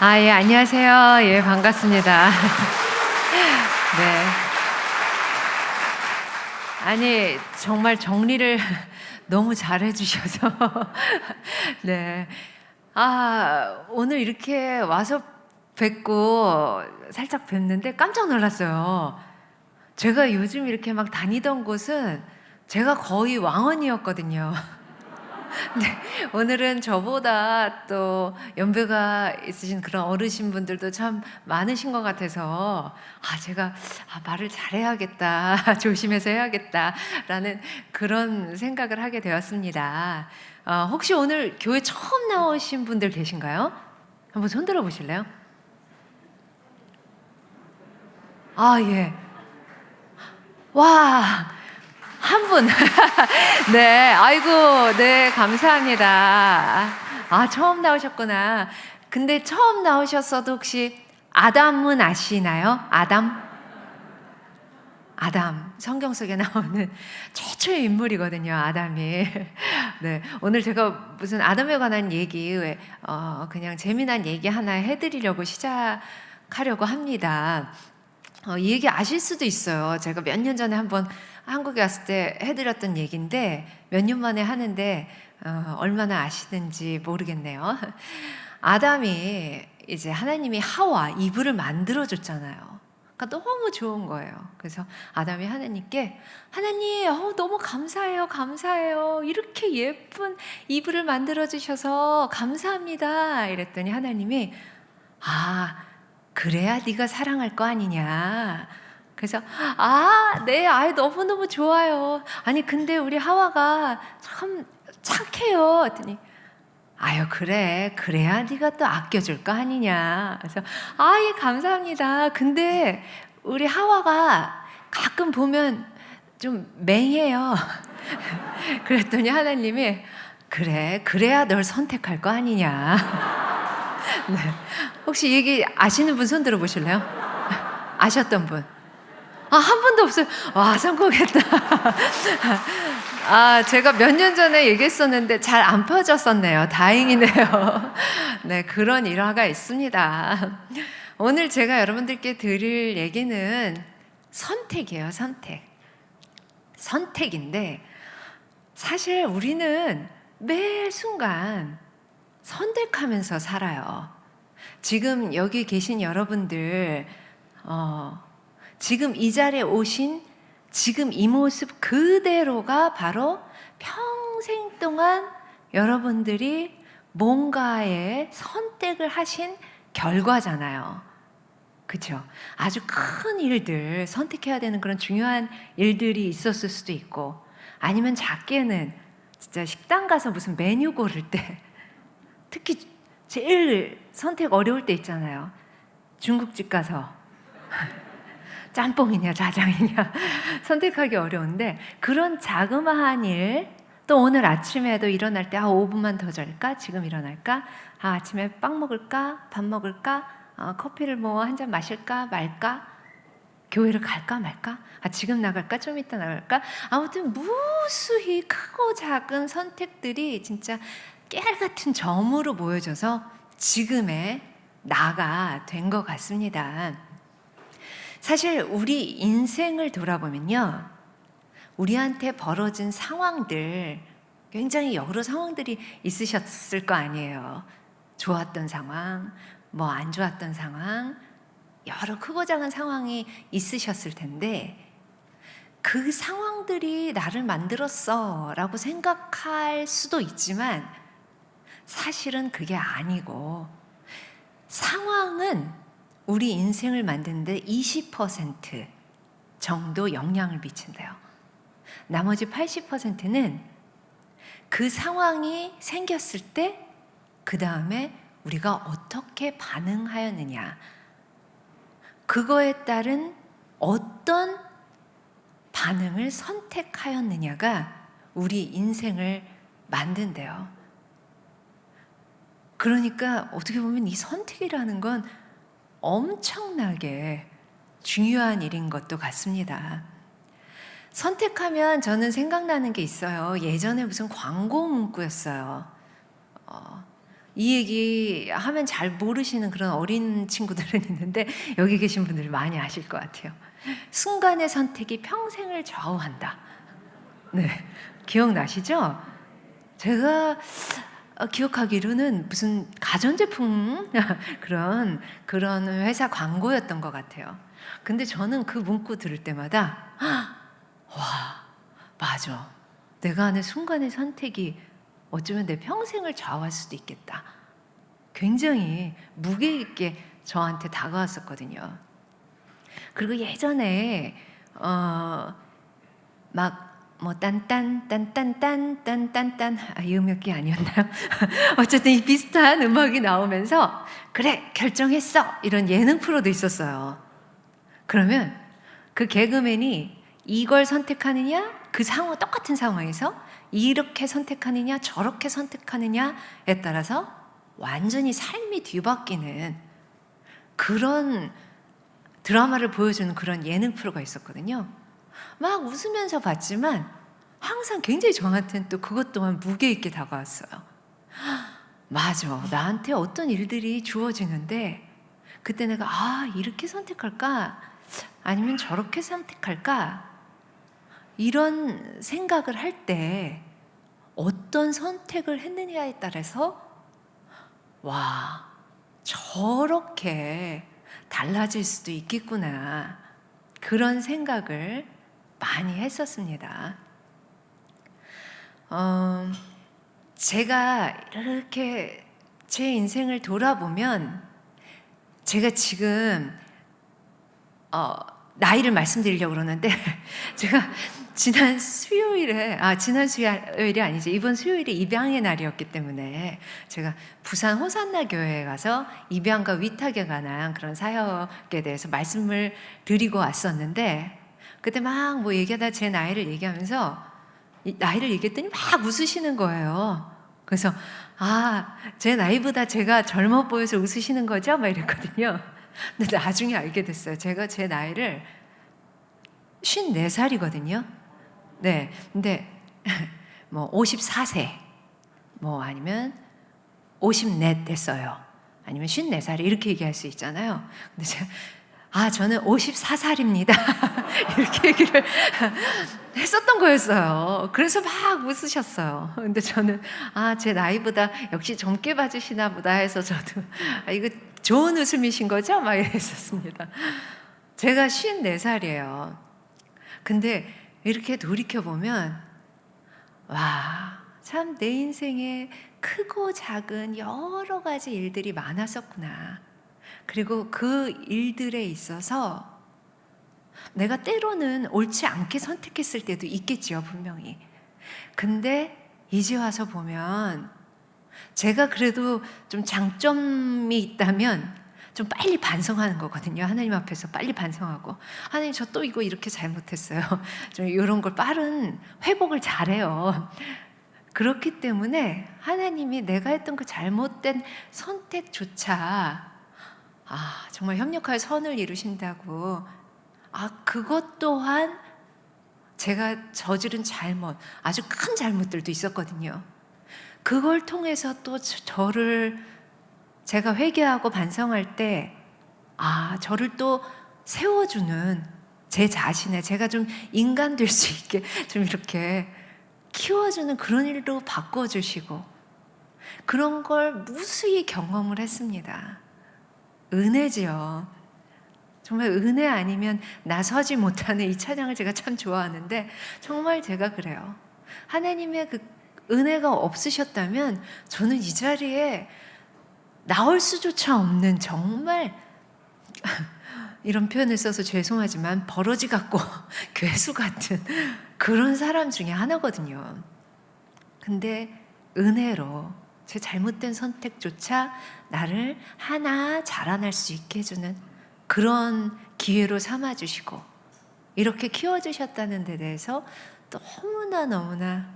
예, 안녕하세요. 예, 반갑습니다. 네. 아니, 정말 정리를 너무 잘해 주셔서 네. 오늘 이렇게 와서 뵙고 살짝 뵙는데 깜짝 놀랐어요. 제가 요즘 이렇게 막 다니던 곳은 제가 거의 왕언이었거든요. 네. 오늘은 저보다 또 연배가 있으신 그런 어르신분들도 참 많으신 것 같아서 제가 '말을 잘해야겠다. 조심해서 해야겠다.'라는 그런 생각을 하게 되었습니다. 혹시 오늘 교회 처음 나오신 분들 계신가요? 한번 손 들어 보실래요? 예. 와. 한 분. 네. 아이고 네 감사합니다. 처음 나오셨구나. 근데 처음 나오셨어도 혹시 아담은 아시나요? 아담? 아담. 성경 속에 나오는 최초의 인물이거든요, 아담이. 네. 오늘 제가 무슨 아담에 관한 얘기 그냥 재미난 얘기 하나 해 드리려고 시작하려고 합니다. 이 얘기 아실 수도 있어요. 제가 몇 년 전에 한번 한국에 왔을 때 해 드렸던 얘기인데 몇 년 만에 하는데 얼마나 아시는지 모르겠네요. 아담이 이제 하나님이 하와 이브를 만들어 줬잖아요. 그러니까 너무 좋은 거예요. 그래서 아담이 하나님께 하나님 너무 감사해요. 감사해요. 이렇게 예쁜 이브를 만들어 주셔서 감사합니다. 이랬더니 하나님이 그래야 네가 사랑할 거 아니냐. 그래서 네. 너무너무 좋아요. 아니 근데 우리 하와가 참 착해요. 했더니 그래. 그래야 네가 또 아껴줄 거 아니냐. 그래서 예 감사합니다. 근데 우리 하와가 가끔 보면 좀 맹해요. 그랬더니 하나님이 그래. 그래야 널 선택할 거 아니냐. 네. 혹시 얘기 아시는 분 손 들어 보실래요? 아셨던 분? 한 분도 없어요. 성공했다. 제가 몇 년 전에 얘기했었는데 잘 안 펴졌었네요. 다행이네요. 네, 그런 일화가 있습니다. 오늘 제가 여러분들께 드릴 얘기는 선택이에요, 선택. 선택인데 사실 우리는 매 순간 선택하면서 살아요. 지금 여기 계신 여러분들, 지금 이 자리에 오신 지금 이 모습 그대로가 바로 평생 동안 여러분들이 뭔가의 선택을 하신 결과잖아요. 그쵸? 아주 큰 일들, 선택해야 되는 그런 중요한 일들이 있었을 수도 있고, 아니면 작게는 진짜 식당 가서 무슨 메뉴 고를 때, 특히 제일 선택 어려울 때 있잖아요. 중국집 가서 짬뽕이냐 자장이냐 선택하기 어려운데 그런 자그마한 일, 또 오늘 아침에도 일어날 때 5분만 더 잘까? 지금 일어날까? 아침에 빵 먹을까? 밥 먹을까? 커피를 뭐 한 잔 마실까? 말까? 교회를 갈까 말까? 지금 나갈까? 좀 이따 나갈까? 아무튼 무수히 크고 작은 선택들이 진짜 깨알같은 점으로 모여져서 지금의 나가 된 것 같습니다. 사실 우리 인생을 돌아보면요, 우리한테 벌어진 상황들, 굉장히 여러 상황들이 있으셨을 거 아니에요. 좋았던 상황, 뭐 안 좋았던 상황, 여러 크고 작은 상황이 있으셨을 텐데 그 상황들이 나를 만들었어 라고 생각할 수도 있지만 사실은 그게 아니고, 상황은 우리 인생을 만드는데 20% 정도 영향을 미친대요. 나머지 80%는 그 상황이 생겼을 때 그 다음에 우리가 어떻게 반응하였느냐, 그거에 따른 어떤 반응을 선택하였느냐가 우리 인생을 만든대요. 그러니까 어떻게 보면 이 선택이라는 건 엄청나게 중요한 일인 것도 같습니다. 선택하면 저는 생각나는 게 있어요. 예전에 무슨 광고 문구였어요. 이 얘기 하면 잘 모르시는 그런 어린 친구들은 있는데 여기 계신 분들이 많이 아실 것 같아요. 순간의 선택이 평생을 좌우한다. 네, 기억나시죠? 제가 기억하기로는 무슨 가전제품 그런 회사 광고였던 것 같아요. 근데 저는 그 문구 들을 때마다 와, 맞아. 내가 하는 순간의 선택이 어쩌면 내 평생을 좌우할 수도 있겠다. 굉장히 무게 있게 저한테 다가왔었거든요. 그리고 예전에 막 뭐 딴딴 딴딴딴 딴딴딴 이 음역이 아니었나요? 어쨌든 이 비슷한 음악이 나오면서 그래 결정했어 이런 예능 프로도 있었어요. 그러면 그 개그맨이 이걸 선택하느냐 그 상황 똑같은 상황에서 이렇게 선택하느냐 저렇게 선택하느냐에 따라서 완전히 삶이 뒤바뀌는 그런 드라마를 보여주는 그런 예능 프로가 있었거든요. 막 웃으면서 봤지만 항상 굉장히 저한테는 또 그것 또한 무게 있게 다가왔어요. 맞아. 나한테 어떤 일들이 주어지는데 그때 내가 이렇게 선택할까? 아니면 저렇게 선택할까? 이런 생각을 할 때 어떤 선택을 했느냐에 따라서 와, 저렇게 달라질 수도 있겠구나. 그런 생각을 많이 했었습니다. 제가 이렇게 제 인생을 돌아보면 제가 지금 나이를 말씀드리려고 그러는데 제가 지난 수요일이 아니지 이번 수요일이 입양의 날이었기 때문에 제가 부산 호산나 교회에 가서 입양과 위탁에 관한 그런 사역에 대해서 말씀을 드리고 왔었는데 그때 막 뭐 얘기하다 제 나이를 얘기하면서 나이를 얘기했더니 막 웃으시는 거예요. 그래서 제 나이보다 제가 젊어 보여서 웃으시는 거죠? 막 이랬거든요. 근데 나중에 알게 됐어요. 제가 제 나이를 54살이거든요. 네. 근데 뭐 54세 뭐 아니면 54 됐어요. 아니면 54살이 이렇게 얘기할 수 있잖아요. 근데 제가 저는 54살입니다. 이렇게 얘기를 했었던 거였어요. 그래서 막 웃으셨어요. 근데 저는 제 나이보다 역시 젊게 봐주시나 보다 해서 저도 이거 좋은 웃음이신 거죠? 막 이랬었습니다. 제가 54살이에요. 근데 이렇게 돌이켜보면 와, 참 내 인생에 크고 작은 여러 가지 일들이 많았었구나. 그리고 그 일들에 있어서 내가 때로는 옳지 않게 선택했을 때도 있겠지요, 분명히. 근데 이제 와서 보면 제가 그래도 좀 장점이 있다면 좀 빨리 반성하는 거거든요. 하나님 앞에서 빨리 반성하고 하나님 저 또 이거 이렇게 잘못했어요. 좀 이런 걸 빠른 회복을 잘해요. 그렇기 때문에 하나님이 내가 했던 그 잘못된 선택조차 정말 협력하여 선을 이루신다고 그것 또한 제가 저지른 잘못 아주 큰 잘못들도 있었거든요. 그걸 통해서 또 저를 제가 회개하고 반성할 때 저를 또 세워주는 제 자신의 제가 좀 인간 될 수 있게 좀 이렇게 키워주는 그런 일로 바꿔주시고 그런 걸 무수히 경험을 했습니다. 은혜지요. 정말 은혜 아니면 나서지 못하는 이 찬양을 제가 참 좋아하는데 정말 제가 그래요. 하나님의 그 은혜가 없으셨다면 저는 이 자리에 나올 수조차 없는 정말 이런 표현을 써서 죄송하지만 버러지 같고 괴수 같은 그런 사람 중에 하나거든요. 근데 은혜로 제 잘못된 선택조차 나를 하나 자라날 수 있게 해주는 그런 기회로 삼아주시고 이렇게 키워주셨다는 데 대해서 너무나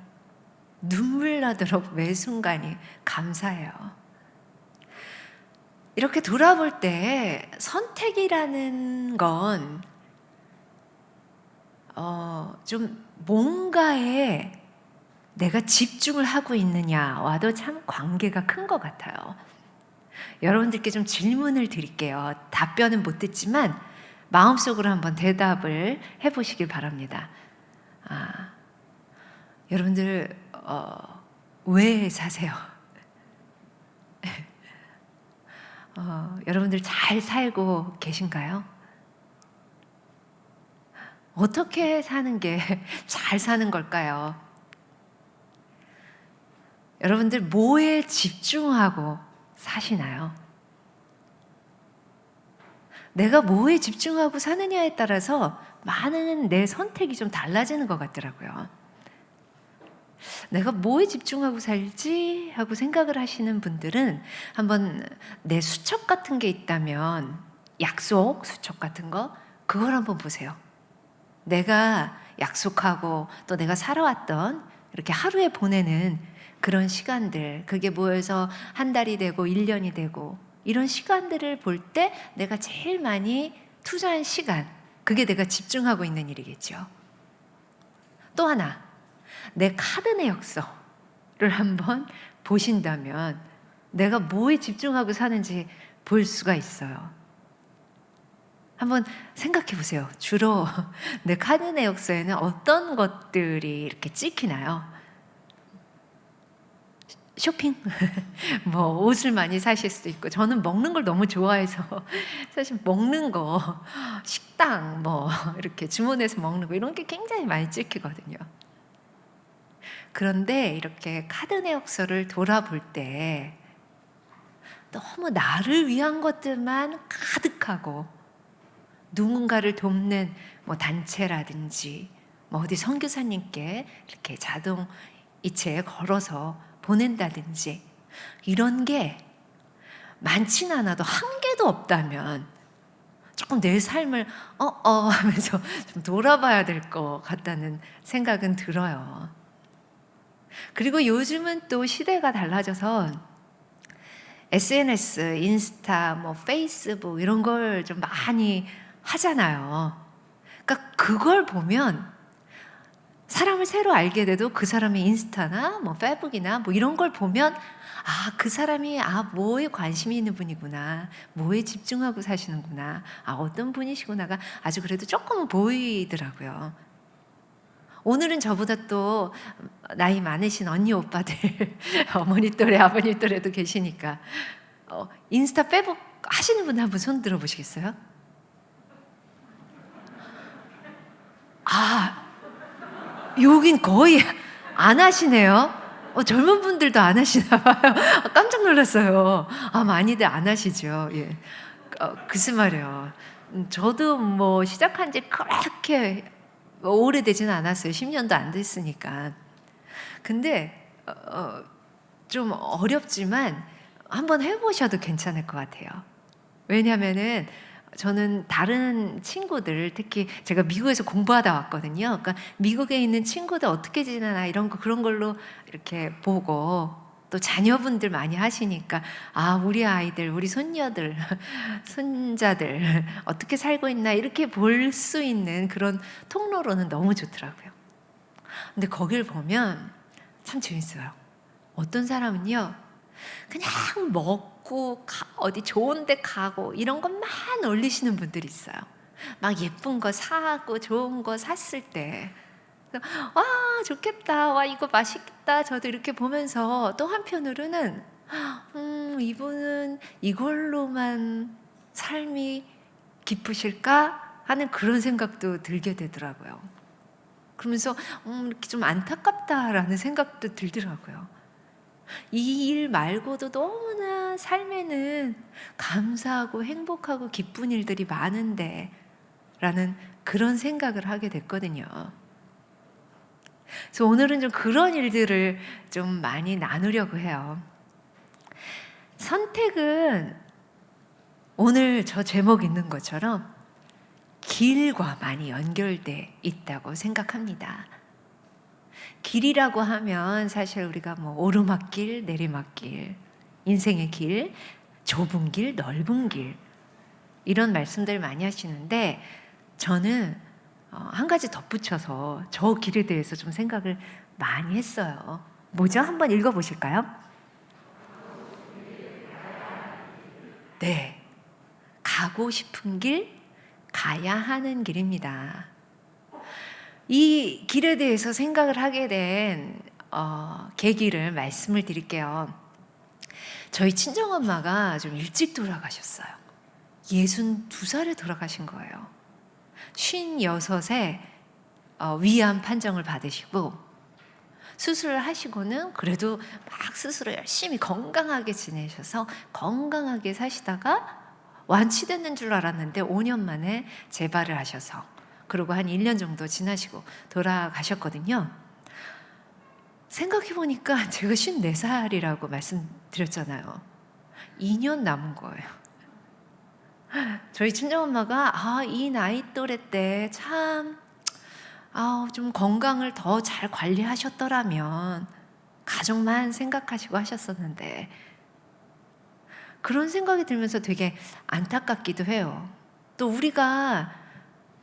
눈물 나도록 매 순간이 감사해요. 이렇게 돌아볼 때 선택이라는 건 좀 뭔가에 내가 집중을 하고 있느냐와도 참 관계가 큰 것 같아요. 여러분들께 좀 질문을 드릴게요. 답변은 못 듣지만 마음속으로 한번 대답을 해보시길 바랍니다. 여러분들 왜 사세요? 여러분들 잘 살고 계신가요? 어떻게 사는 게 잘 사는 걸까요? 여러분들 뭐에 집중하고 사시나요? 내가 뭐에 집중하고 사느냐에 따라서 많은 내 선택이 좀 달라지는 것 같더라고요. 내가 뭐에 집중하고 살지 하고 생각을 하시는 분들은 한번 내 수첩 같은 게 있다면, 약속 수첩 같은 거, 그걸 한번 보세요. 내가 약속하고 또 내가 살아왔던 이렇게 하루에 보내는 그런 시간들, 그게 모여서 한 달이 되고 1년이 되고 이런 시간들을 볼 때 내가 제일 많이 투자한 시간, 그게 내가 집중하고 있는 일이겠죠. 또 하나, 내 카드 내역서를 한번 보신다면 내가 뭐에 집중하고 사는지 볼 수가 있어요. 한번 생각해 보세요. 주로 내 카드 내역서에는 어떤 것들이 이렇게 찍히나요? 쇼핑? 뭐 옷을 많이 사실 수도 있고, 저는 먹는 걸 너무 좋아해서 사실 먹는 거, 식당 뭐 이렇게 주문해서 먹는 거 이런 게 굉장히 많이 찍히거든요. 그런데 이렇게 카드 내역서를 돌아볼 때 너무 나를 위한 것들만 가득하고, 누군가를 돕는 뭐 단체라든지 뭐 어디 선교사님께 이렇게 자동 이체에 걸어서 보낸다든지 이런 게 많지는 않아도 한 개도 없다면 조금 내 삶을 하면서 좀 돌아봐야 될 것 같다는 생각은 들어요. 그리고 요즘은 또 시대가 달라져서 SNS, 인스타, 뭐 페이스북 이런 걸 좀 많이 하잖아요. 그러니까 그걸 보면 사람을 새로 알게 돼도 그 사람의 인스타나 뭐 페이스북이나 뭐 이런 걸 보면 그 사람이 뭐에 관심이 있는 분이구나, 뭐에 집중하고 사시는구나, 어떤 분이시구나가 아주 그래도 조금은 보이더라고요. 오늘은 저보다 또 나이 많으신 언니 오빠들 어머니 또래 아버님 또래도 계시니까 인스타 페이스북 하시는 분들 한번 손 들어보시겠어요? 여긴 거의 안 하시네요. 젊은 분들도 안 하시나 봐요. 깜짝 놀랐어요. 많이들 안 하시죠. 예. 글쎄 말이에요. 저도 뭐 시작한 지 그렇게 오래되지는 않았어요. 10년도 안 됐으니까. 근데 좀 어렵지만 한번 해보셔도 괜찮을 것 같아요. 왜냐하면은 저는 다른 친구들, 특히 제가 미국에서 공부하다 왔거든요. 그러니까 미국에 있는 친구들 어떻게 지내나 이런 거, 그런 걸로 이렇게 보고, 또 자녀분들 많이 하시니까 우리 아이들, 우리 손녀들, 손자들 어떻게 살고 있나 이렇게 볼 수 있는 그런 통로로는 너무 좋더라고요. 근데 거길 보면 참 재밌어요. 어떤 사람은요, 그냥 먹고 어디 좋은 데 가고 이런 것만 올리시는 분들이 있어요. 막 예쁜 거 사고 좋은 거 샀을 때 와 좋겠다, 와 이거 맛있겠다, 저도 이렇게 보면서 또 한편으로는 이분은 이걸로만 삶이 기쁘실까 하는 그런 생각도 들게 되더라고요. 그러면서 이렇게 좀 안타깝다라는 생각도 들더라고요. 이 일 말고도 너무나 삶에는 감사하고 행복하고 기쁜 일들이 많은데 라는 그런 생각을 하게 됐거든요. 그래서 오늘은 좀 그런 일들을 좀 많이 나누려고 해요. 선택은 오늘 저 제목 있는 것처럼 길과 많이 연결돼 있다고 생각합니다. 길이라고 하면 사실 우리가 뭐 오르막길, 내리막길, 인생의 길, 좁은 길, 넓은 길 이런 말씀들 많이 하시는데, 저는 한 가지 덧붙여서 저 길에 대해서 좀 생각을 많이 했어요. 뭐죠? 한번 읽어보실까요? 네. 가고 싶은 길, 가야 하는 길입니다. 이 길에 대해서 생각을 하게 된 계기를 말씀을 드릴게요. 저희 친정엄마가 좀 일찍 돌아가셨어요. 62살에 돌아가신 거예요. 56에 위암 판정을 받으시고 수술을 하시고는 그래도 막 스스로 열심히 건강하게 지내셔서 건강하게 사시다가 완치됐는 줄 알았는데 5년 만에 재발을 하셔서 그리고 한 1년 정도 지나시고 돌아가셨거든요. 생각해보니까 제가 54살이라고 말씀드렸잖아요. 2년 남은 거예요. 저희 친정엄마가 이 나이 또래 때 참 좀 건강을 더 잘 관리하셨더라면 가족만 생각하시고 하셨었는데 그런 생각이 들면서 되게 안타깝기도 해요. 또 우리가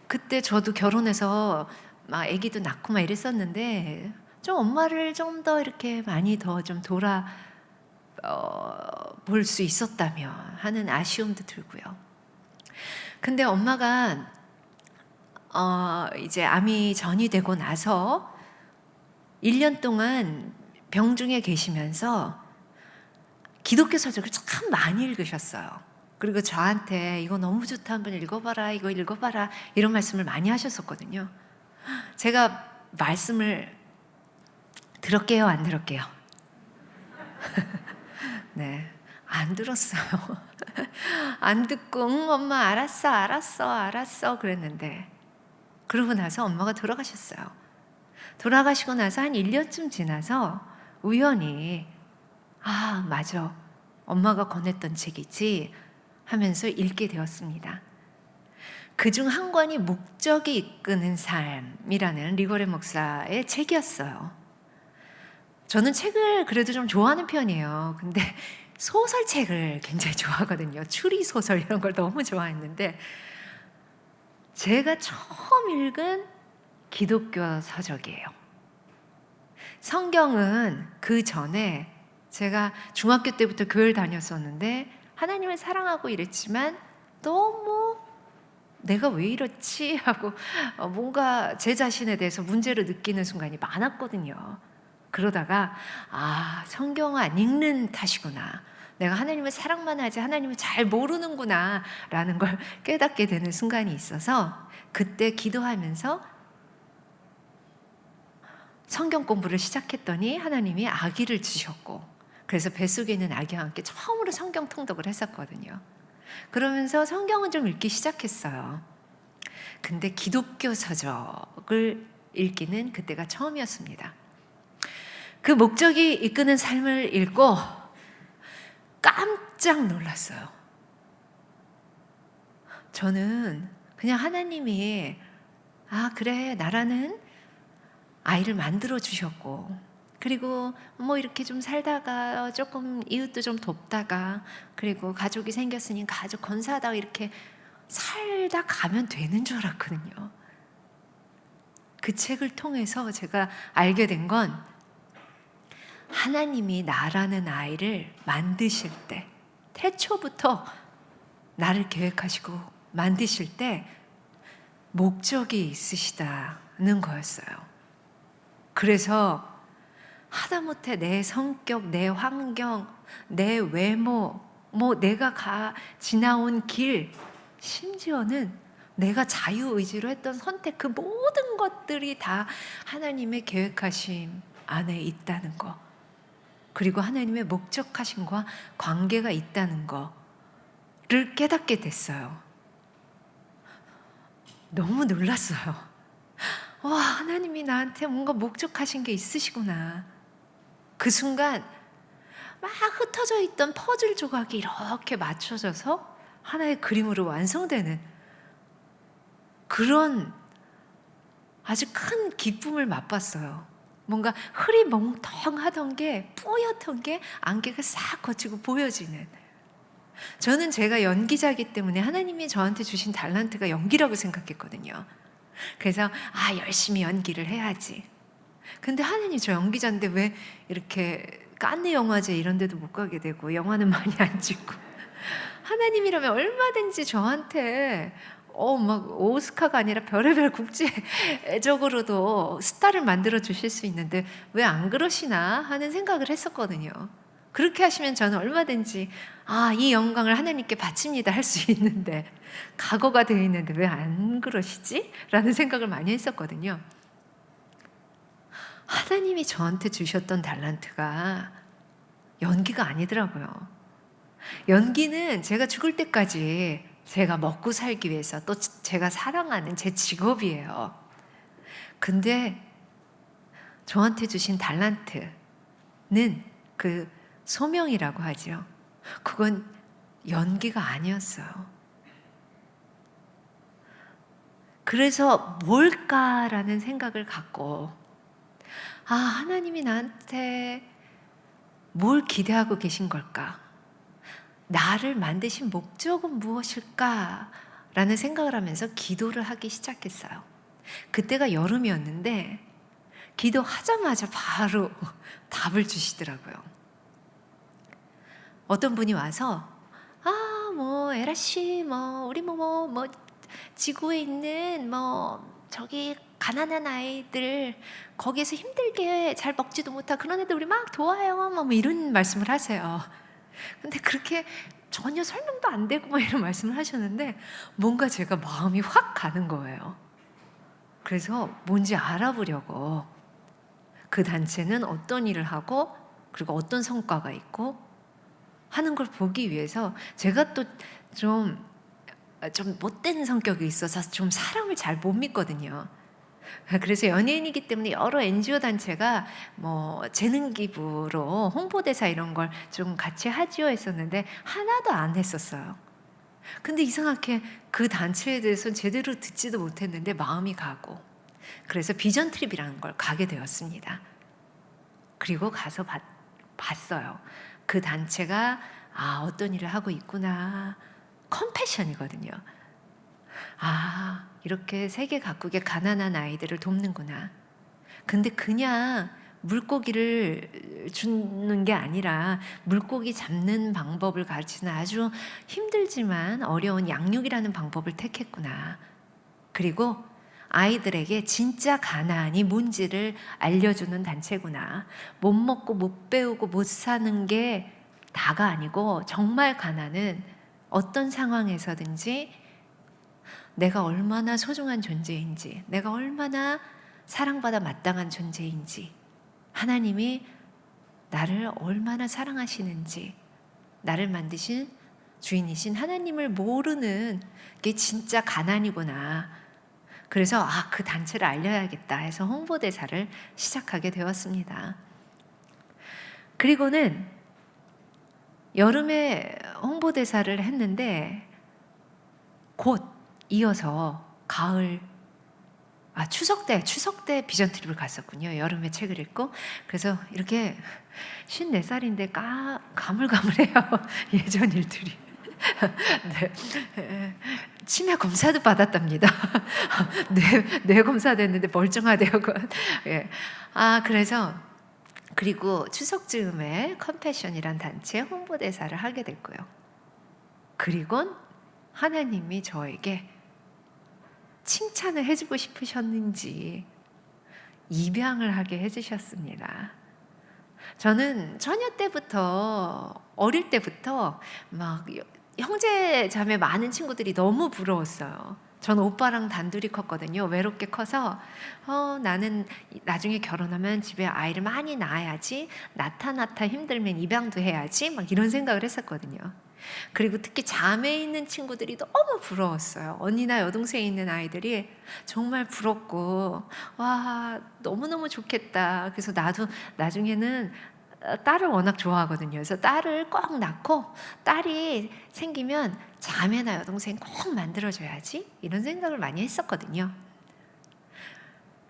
그때 저도 결혼해서 막 아기도 낳고 막 이랬었는데 좀 엄마를 좀 더 이렇게 많이 더 좀 볼 수 있었다면 하는 아쉬움도 들고요. 근데 엄마가 이제 암이 전이되고 나서 1년 동안 병중에 계시면서 기독교 서적을 참 많이 읽으셨어요. 그리고 저한테 이거 너무 좋다 한번 읽어봐라, 이거 읽어봐라 이런 말씀을 많이 하셨었거든요. 제가 말씀을 들을게요, 안 들을게요? 네, 안 들었어요. 안 듣고 엄마 알았어 그랬는데 그러고 나서 엄마가 돌아가셨어요. 돌아가시고 나서 한 1년쯤 지나서 우연히 맞아, 엄마가 권했던 책이지 하면서 읽게 되었습니다. 그중 한 권이 목적이 이끄는 삶이라는 리고레 목사의 책이었어요. 저는 책을 그래도 좀 좋아하는 편이에요. 근데 소설책을 굉장히 좋아하거든요. 추리소설 이런 걸 너무 좋아했는데 제가 처음 읽은 기독교 서적이에요. 성경은 그 전에 제가 중학교 때부터 교회를 다녔었는데 하나님을 사랑하고 이랬지만 너무 내가 왜 이렇지 하고 뭔가 제 자신에 대해서 문제를 느끼는 순간이 많았거든요. 그러다가 성경을 안 읽는 탓이구나. 내가 하나님을 사랑만 하지 하나님을 잘 모르는구나 라는 걸 깨닫게 되는 순간이 있어서 그때 기도하면서 성경 공부를 시작했더니 하나님이 아기를 주셨고 그래서 뱃속에 있는 아기와 함께 처음으로 성경 통독을 했었거든요. 그러면서 성경은 좀 읽기 시작했어요. 근데 기독교 서적을 읽기는 그때가 처음이었습니다. 그 목적이 이끄는 삶을 읽고 깜짝 놀랐어요. 저는 그냥 하나님이 그래 나라는 아이를 만들어 주셨고 그리고 뭐 이렇게 좀 살다가 조금 이웃도 좀 돕다가 그리고 가족이 생겼으니 가족 건사하다가 이렇게 살다 가면 되는 줄 알았거든요. 그 책을 통해서 제가 알게 된 건 하나님이 나라는 아이를 만드실 때 태초부터 나를 계획하시고 만드실 때 목적이 있으시다는 거였어요. 그래서 하다못해 내 성격, 내 환경, 내 외모, 내가 지나온 길, 심지어는 내가 자유의지로 했던 선택 그 모든 것들이 다 하나님의 계획하심 안에 있다는 거 그리고 하나님의 목적하심과 관계가 있다는 거를 깨닫게 됐어요. 너무 놀랐어요. 하나님이 나한테 뭔가 목적하신 게 있으시구나. 그 순간 막 흩어져 있던 퍼즐 조각이 이렇게 맞춰져서 하나의 그림으로 완성되는 그런 아주 큰 기쁨을 맛봤어요. 뭔가 흐리멍텅하던 게 뿌옇던 게 안개가 싹 거치고 보여지는. 저는 제가 연기자이기 때문에 하나님이 저한테 주신 달란트가 연기라고 생각했거든요. 그래서 열심히 연기를 해야지. 근데 하나님 저 연기자인데 왜 이렇게 칸느 영화제 이런 데도 못 가게 되고 영화는 많이 안 찍고 하나님이라면 얼마든지 저한테 막 오스카가 아니라 별의별 국제적으로도 스타를 만들어 주실 수 있는데 왜 안 그러시나 하는 생각을 했었거든요. 그렇게 하시면 저는 얼마든지 이 영광을 하나님께 바칩니다 할 수 있는데 각오가 되어 있는데 왜 안 그러시지? 라는 생각을 많이 했었거든요. 하나님이 저한테 주셨던 달란트가 연기가 아니더라고요. 연기는 제가 죽을 때까지 제가 먹고 살기 위해서 또 제가 사랑하는 제 직업이에요. 근데 저한테 주신 달란트는 그 소명이라고 하죠. 그건 연기가 아니었어요. 그래서 뭘까라는 생각을 갖고 하나님이 나한테 뭘 기대하고 계신 걸까? 나를 만드신 목적은 무엇일까? 라는 생각을 하면서 기도를 하기 시작했어요. 그때가 여름이었는데 기도하자마자 바로 답을 주시더라고요. 어떤 분이 와서 에라 씨, 우리 지구에 있는 저기 가난한 아이들 거기에서 힘들게 잘 먹지도 못하고 그런 애들 우리 막 도와요. 이런 말씀을 하세요. 근데 그렇게 전혀 설명도 안 되고 이런 말씀을 하셨는데 뭔가 제가 마음이 확 가는 거예요. 그래서 뭔지 알아보려고 그 단체는 어떤 일을 하고 그리고 어떤 성과가 있고 하는 걸 보기 위해서 제가 또 좀 못된 성격이 있어서 좀 사람을 잘 못 믿거든요. 그래서 연예인이기 때문에 여러 NGO 단체가 재능 기부로 홍보대사 이런 걸 좀 같이 하지요 했었는데 하나도 안 했었어요. 근데 이상하게 그 단체에 대해서 제대로 듣지도 못했는데 마음이 가고 그래서 비전 트립이라는 걸 가게 되었습니다. 그리고 가서 봤어요. 그 단체가 어떤 일을 하고 있구나. 컴패션이거든요. 이렇게 세계 각국의 가난한 아이들을 돕는구나. 근데 그냥 물고기를 주는 게 아니라 물고기 잡는 방법을 가르치는 아주 힘들지만 어려운 양육이라는 방법을 택했구나. 그리고 아이들에게 진짜 가난이 뭔지를 알려주는 단체구나. 못 먹고 못 배우고 못 사는 게 다가 아니고 정말 가난은 어떤 상황에서든지 내가 얼마나 소중한 존재인지, 내가 얼마나 사랑받아 마땅한 존재인지, 하나님이 나를 얼마나 사랑하시는지, 나를 만드신 주인이신 하나님을 모르는 게 진짜 가난이구나. 그래서 그 단체를 알려야겠다 해서 홍보대사를 시작하게 되었습니다. 그리고는 여름에 홍보대사를 했는데 곧 이어서 가을 추석 때 비전 트립을 갔었군요. 여름에 책을 읽고 그래서 이렇게 54살인데 가물가물해요. 예전 일들이. 네. 치매 검사도 받았답니다. 뇌 검사도 했는데 멀쩡하대요. 예. 그래서 그리고 추석 즈음에 컴패션이란 단체 홍보대사를 하게 됐고요. 그리고 하나님이 저에게 칭찬을 해주고 싶으셨는지 입양을 하게 해주셨습니다. 저는 처녀 때부터 어릴 때부터 막 형제 자매 많은 친구들이 너무 부러웠어요. 전 오빠랑 단둘이 컸거든요. 외롭게 커서 나는 나중에 결혼하면 집에 아이를 많이 낳아야지, 낳다 힘들면 입양도 해야지 막 이런 생각을 했었거든요. 그리고 특히 자매 있는 친구들이 너무 부러웠어요. 언니나 여동생 있는 아이들이 정말 부럽고 너무너무 좋겠다. 그래서 나도 나중에는 딸을 워낙 좋아하거든요. 그래서 딸을 꼭 낳고 딸이 생기면 자매나 여동생 꼭 만들어줘야지 이런 생각을 많이 했었거든요.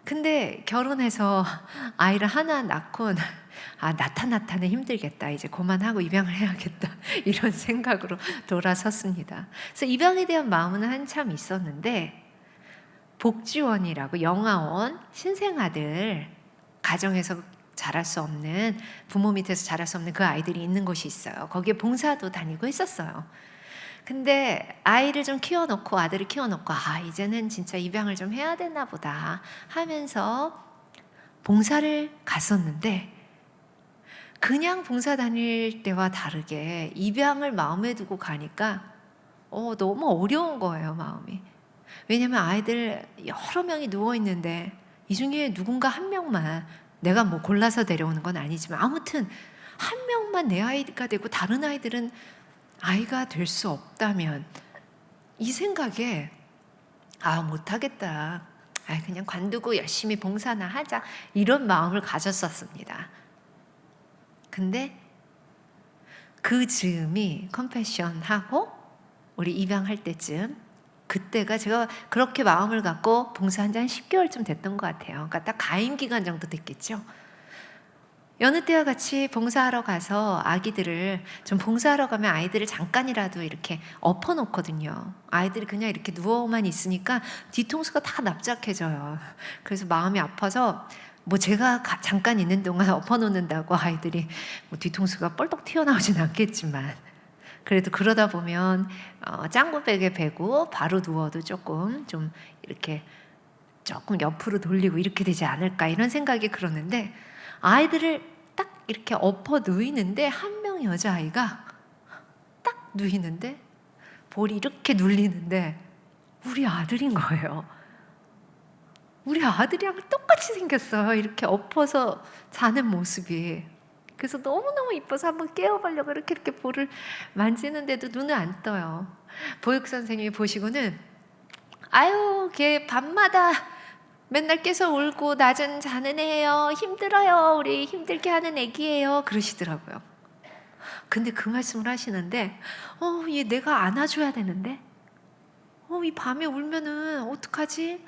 근데 결혼해서 아이를 하나 낳고 낳다는 힘들겠다. 이제 그만하고 입양을 해야겠다. 이런 생각으로 돌아섰습니다. 그래서 입양에 대한 마음은 한참 있었는데 복지원이라고 영아원 신생아들 가정에서 자랄 수 없는, 부모 밑에서 자랄 수 없는 그 아이들이 있는 곳이 있어요. 거기에 봉사도 다니고 했었어요. 근데 아이를 좀 키워놓고, 아들을 키워놓고, 이제는 진짜 입양을 좀 해야 되나 보다 하면서 봉사를 갔었는데, 그냥 봉사 다닐 때와 다르게 입양을 마음에 두고 가니까 너무 어려운 거예요, 마음이. 왜냐면 아이들 여러 명이 누워있는데 이 중에 누군가 한 명만, 내가 뭐 골라서 데려오는 건 아니지만 아무튼 한 명만 내 아이가 되고 다른 아이들은 아이가 될 수 없다면, 이 생각에 못하겠다, 그냥 관두고 열심히 봉사나 하자, 이런 마음을 가졌었습니다. 근데 그 즈음이 컴패션하고 우리 입양할 때쯤, 그때가 제가 그렇게 마음을 갖고 봉사한 지 한 10개월쯤 됐던 것 같아요. 그러니까 딱 가임 기간 정도 됐겠죠. 여느 때와 같이 봉사하러 가서 아기들을, 좀 봉사하러 가면 아이들을 잠깐이라도 이렇게 엎어놓거든요. 아이들이 그냥 이렇게 누워만 있으니까 뒤통수가 다 납작해져요. 그래서 마음이 아파서 뭐 제가 잠깐 있는 동안 엎어놓는다고 아이들이 뭐 뒤통수가 뻘떡 튀어나오진 않겠지만, 그래도 그러다 보면 짱구백에 베고 바로 누워도 조금 옆으로 돌리고 이렇게 되지 않을까, 이런 생각이 그러는데, 아이들을 딱 이렇게 엎어 누이는데 한 명 여자아이가 딱 누이는데 볼이 이렇게 눌리는데 우리 아들인 거예요. 우리 아들이랑 똑같이 생겼어요. 이렇게 엎어서 자는 모습이. 그래서 너무너무 이뻐서 한번 깨워보려고 이렇게 볼을 만지는데도 눈을 안 떠요. 보육 선생님이 보시고는 걔 밤마다 맨날 깨서 울고 낮은 자는 애예요. 힘들어요. 우리 힘들게 하는 애기예요. 그러시더라고요. 근데 그 말씀을 하시는데 얘 내가 안아줘야 되는데 이 밤에 울면은 어떡하지?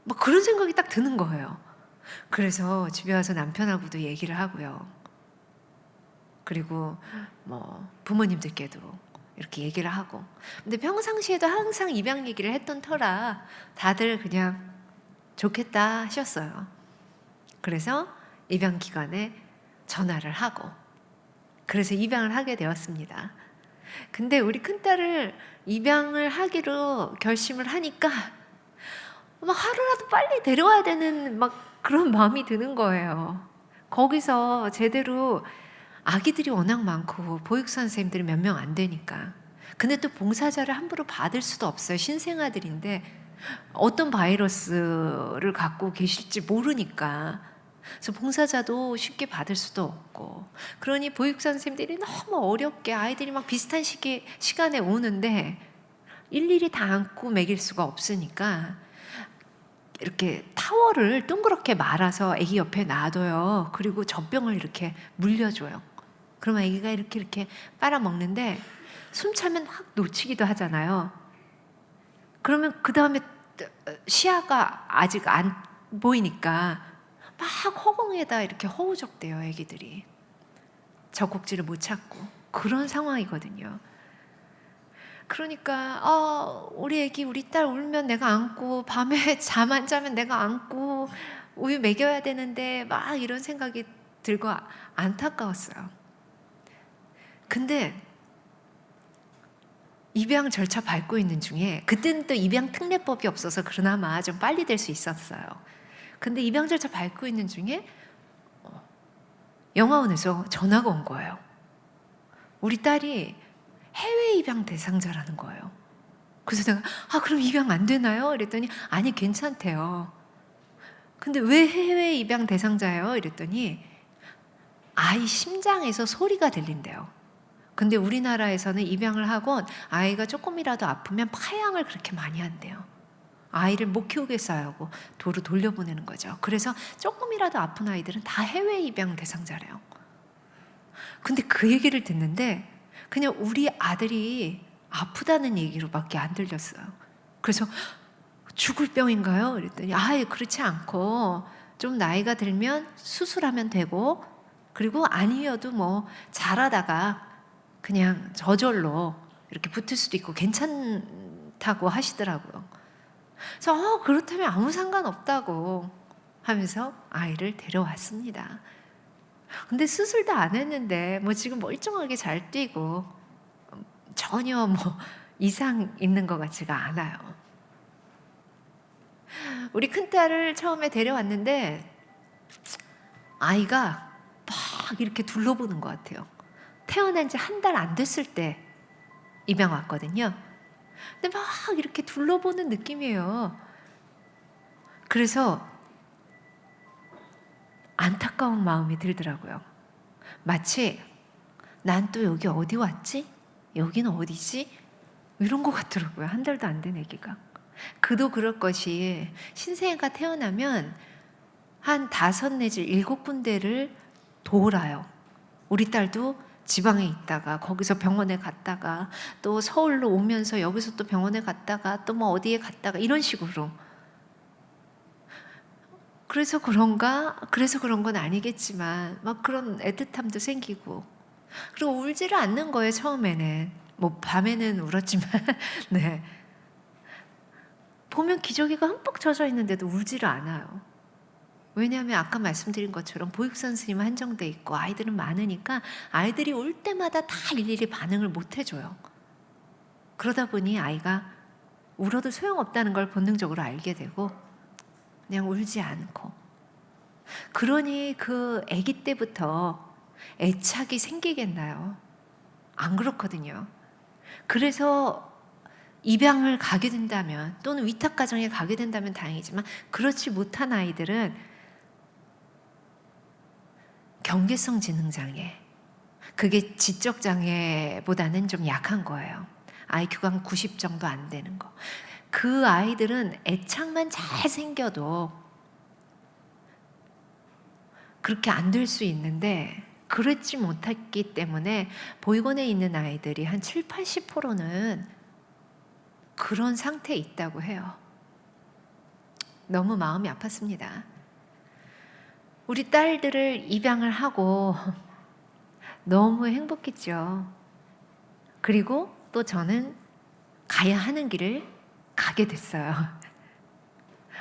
막 그런 생각이 딱 드는 거예요. 그래서 집에 와서 남편하고도 얘기를 하고요. 그리고 뭐 부모님들께도 이렇게 얘기를 하고. 근데 평상시에도 항상 입양 얘기를 했던 터라 다들 그냥 좋겠다 하셨어요. 그래서 입양 기간에 전화를 하고, 그래서 입양을 하게 되었습니다. 근데 우리 큰딸을 입양을 하기로 결심을 하니까 막 하루라도 빨리 데려와야 되는 막 그런 마음이 드는 거예요. 거기서 제대로, 아기들이 워낙 많고 보육 선생님들이 몇 명 안 되니까. 근데 또 봉사자를 함부로 받을 수도 없어요. 신생아들인데 어떤 바이러스를 갖고 계실지 모르니까. 그래서 봉사자도 쉽게 받을 수도 없고. 그러니 보육 선생님들이 너무 어렵게, 아이들이 막 비슷한 시간에 오는데 일일이 다 안고 먹일 수가 없으니까 이렇게 타월을 둥그렇게 말아서 아기 옆에 놔둬요. 그리고 젖병을 이렇게 물려줘요. 그러면 아기가 이렇게 빨아먹는데 숨 차면 확 놓치기도 하잖아요. 그러면 그 다음에 시야가 아직 안 보이니까 막 허공에다 이렇게 허우적대요, 아기들이. 젖꼭지를 못 찾고. 그런 상황이거든요. 그러니까 우리 애기, 우리 딸 울면 내가 안고, 밤에 잠 안 자면 내가 안고 우유 먹여야 되는데 막 이런 생각이 들고 안타까웠어요. 근데 입양 절차 밟고 있는 중에, 그때는 또 입양 특례법이 없어서 그나마 좀 빨리 될 수 있었어요. 근데 입양 절차 밟고 있는 중에 영화원에서 전화가 온 거예요. 우리 딸이 해외 입양 대상자라는 거예요. 그래서 내가 그럼 입양 안 되나요? 이랬더니 아니, 괜찮대요. 근데 왜 해외 입양 대상자예요? 이랬더니 아이 심장에서 소리가 들린대요. 근데 우리나라에서는 입양을 하고 아이가 조금이라도 아프면 파양을 그렇게 많이 한대요. 아이를 못 키우겠어요 하고 도로 돌려보내는 거죠. 그래서 조금이라도 아픈 아이들은 다 해외 입양 대상자래요. 근데 그 얘기를 듣는데 그냥 우리 아들이 아프다는 얘기로밖에 안 들렸어요. 그래서 죽을 병인가요? 그랬더니 그렇지 않고 좀 나이가 들면 수술하면 되고, 그리고 아니어도 뭐 자라다가 그냥 저절로 이렇게 붙을 수도 있고 괜찮다고 하시더라고요. 그래서 그렇다면 아무 상관없다고 하면서 아이를 데려왔습니다. 근데 수술도 안 했는데 뭐 지금 멀쩡하게 잘 뛰고 전혀 뭐 이상 있는 것 같지가 않아요. 우리 큰딸을 처음에 데려왔는데 아이가 막 이렇게 둘러보는 것 같아요. 태어난 지 한 달 안 됐을 때 입양 왔거든요. 근데 막 이렇게 둘러보는 느낌이에요. 그래서 안타까운 마음이 들더라고요. 마치 난 또 여기 어디 왔지? 여기는 어디지? 이런 것 같더라고요. 한 달도 안 된 애기가. 그도 그럴 것이 신생아가 태어나면 한 5 내지 7 군데를 돌아요. 우리 딸도 지방에 있다가 거기서 병원에 갔다가 또 서울로 오면서 여기서 또 병원에 갔다가 또 뭐 어디에 갔다가 이런 식으로. 그래서 그런가? 그래서 그런 건 아니겠지만 막 그런 애틋함도 생기고, 그리고 울지를 않는 거예요. 처음에는 뭐 밤에는 울었지만 네, 보면 기저귀가 흠뻑 젖어 있는데도 울지를 않아요. 왜냐하면 아까 말씀드린 것처럼 보육 선생님 한정돼 있고 아이들은 많으니까 아이들이 울 때마다 다 일일이 반응을 못 해줘요. 그러다 보니 아이가 울어도 소용없다는 걸 본능적으로 알게 되고 그냥 울지 않고, 그러니 그 아기 때부터 애착이 생기겠나요? 안 그렇거든요. 그래서 입양을 가게 된다면 또는 위탁가정에 가게 된다면 다행이지만 그렇지 못한 아이들은 경계성 지능장애, 그게 지적장애보다는 좀 약한 거예요. IQ가 한 90 정도 안 되는 거. 그 아이들은 애착만 잘 생겨도 그렇게 안 될 수 있는데 그렇지 못했기 때문에 보육원에 있는 아이들이 한 7, 80%는 그런 상태에 있다고 해요. 너무 마음이 아팠습니다. 우리 딸들을 입양을 하고 너무 행복했죠. 그리고 또 저는 가야 하는 길을 가게 됐어요.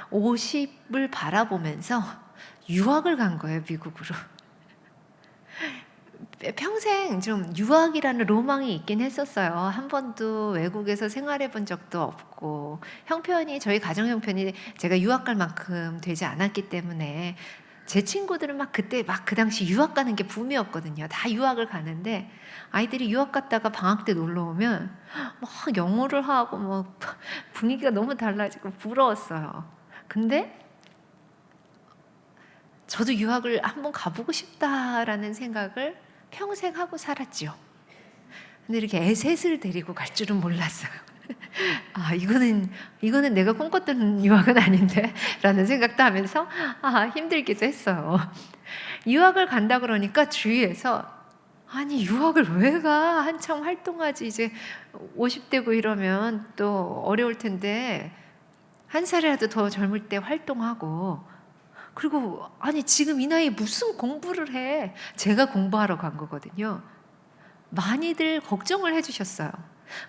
50을 바라보면서 유학을 간 거예요, 미국으로. 평생 좀 유학이라는 로망이 있긴 했었어요. 한 번도 외국에서 생활해 본 적도 없고, 형편이, 저희 가정 형편이 제가 유학 갈 만큼 되지 않았기 때문에 제 친구들은 막 그때 막 그 당시 유학 가는 게 붐이었거든요. 다 유학을 가는데 아이들이 유학 갔다가 방학 때 놀러 오면 막 영어를 하고 뭐 분위기가 너무 달라지고 부러웠어요. 근데 저도 유학을 한번 가보고 싶다라는 생각을 평생 하고 살았죠. 근데 이렇게 애셋을 데리고 갈 줄은 몰랐어요. 아, 이거는 내가 꿈꿨던 유학은 아닌데 라는 생각도 하면서 힘들기도 했어요. 유학을 간다 그러니까 주위에서 아니 유학을 왜 가? 한참 활동하지, 이제 50대고 이러면 또 어려울 텐데 한 살이라도 더 젊을 때 활동하고, 그리고 아니 지금 이 나이에 무슨 공부를 해? 제가 공부하러 간 거거든요. 많이들 걱정을 해주셨어요.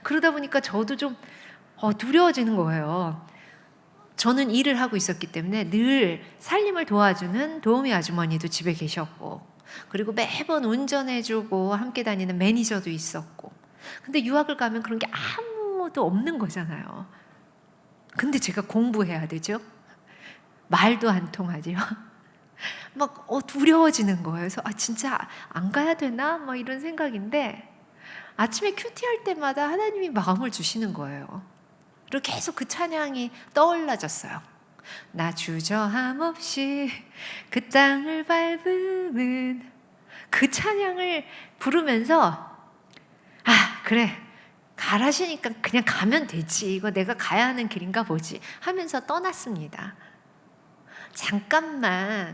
그러다 보니까 저도 좀 두려워지는 거예요. 저는 일을 하고 있었기 때문에 늘 살림을 도와주는 도우미 아주머니도 집에 계셨고, 그리고 매번 운전해주고 함께 다니는 매니저도 있었고, 근데 유학을 가면 그런 게 아무도 없는 거잖아요. 근데 제가 공부해야 되죠. 말도 안 통하죠. 막 두려워지는 거예요. 그래서 진짜 안 가야 되나? 막 이런 생각인데 아침에 큐티할 때마다 하나님이 마음을 주시는 거예요. 그리고 계속 그 찬양이 떠올라졌어요. 나 주저함 없이 그 땅을 밟으면, 그 찬양을 부르면서 그래, 가라시니까 그냥 가면 되지, 이거 내가 가야 하는 길인가 보지 하면서 떠났습니다.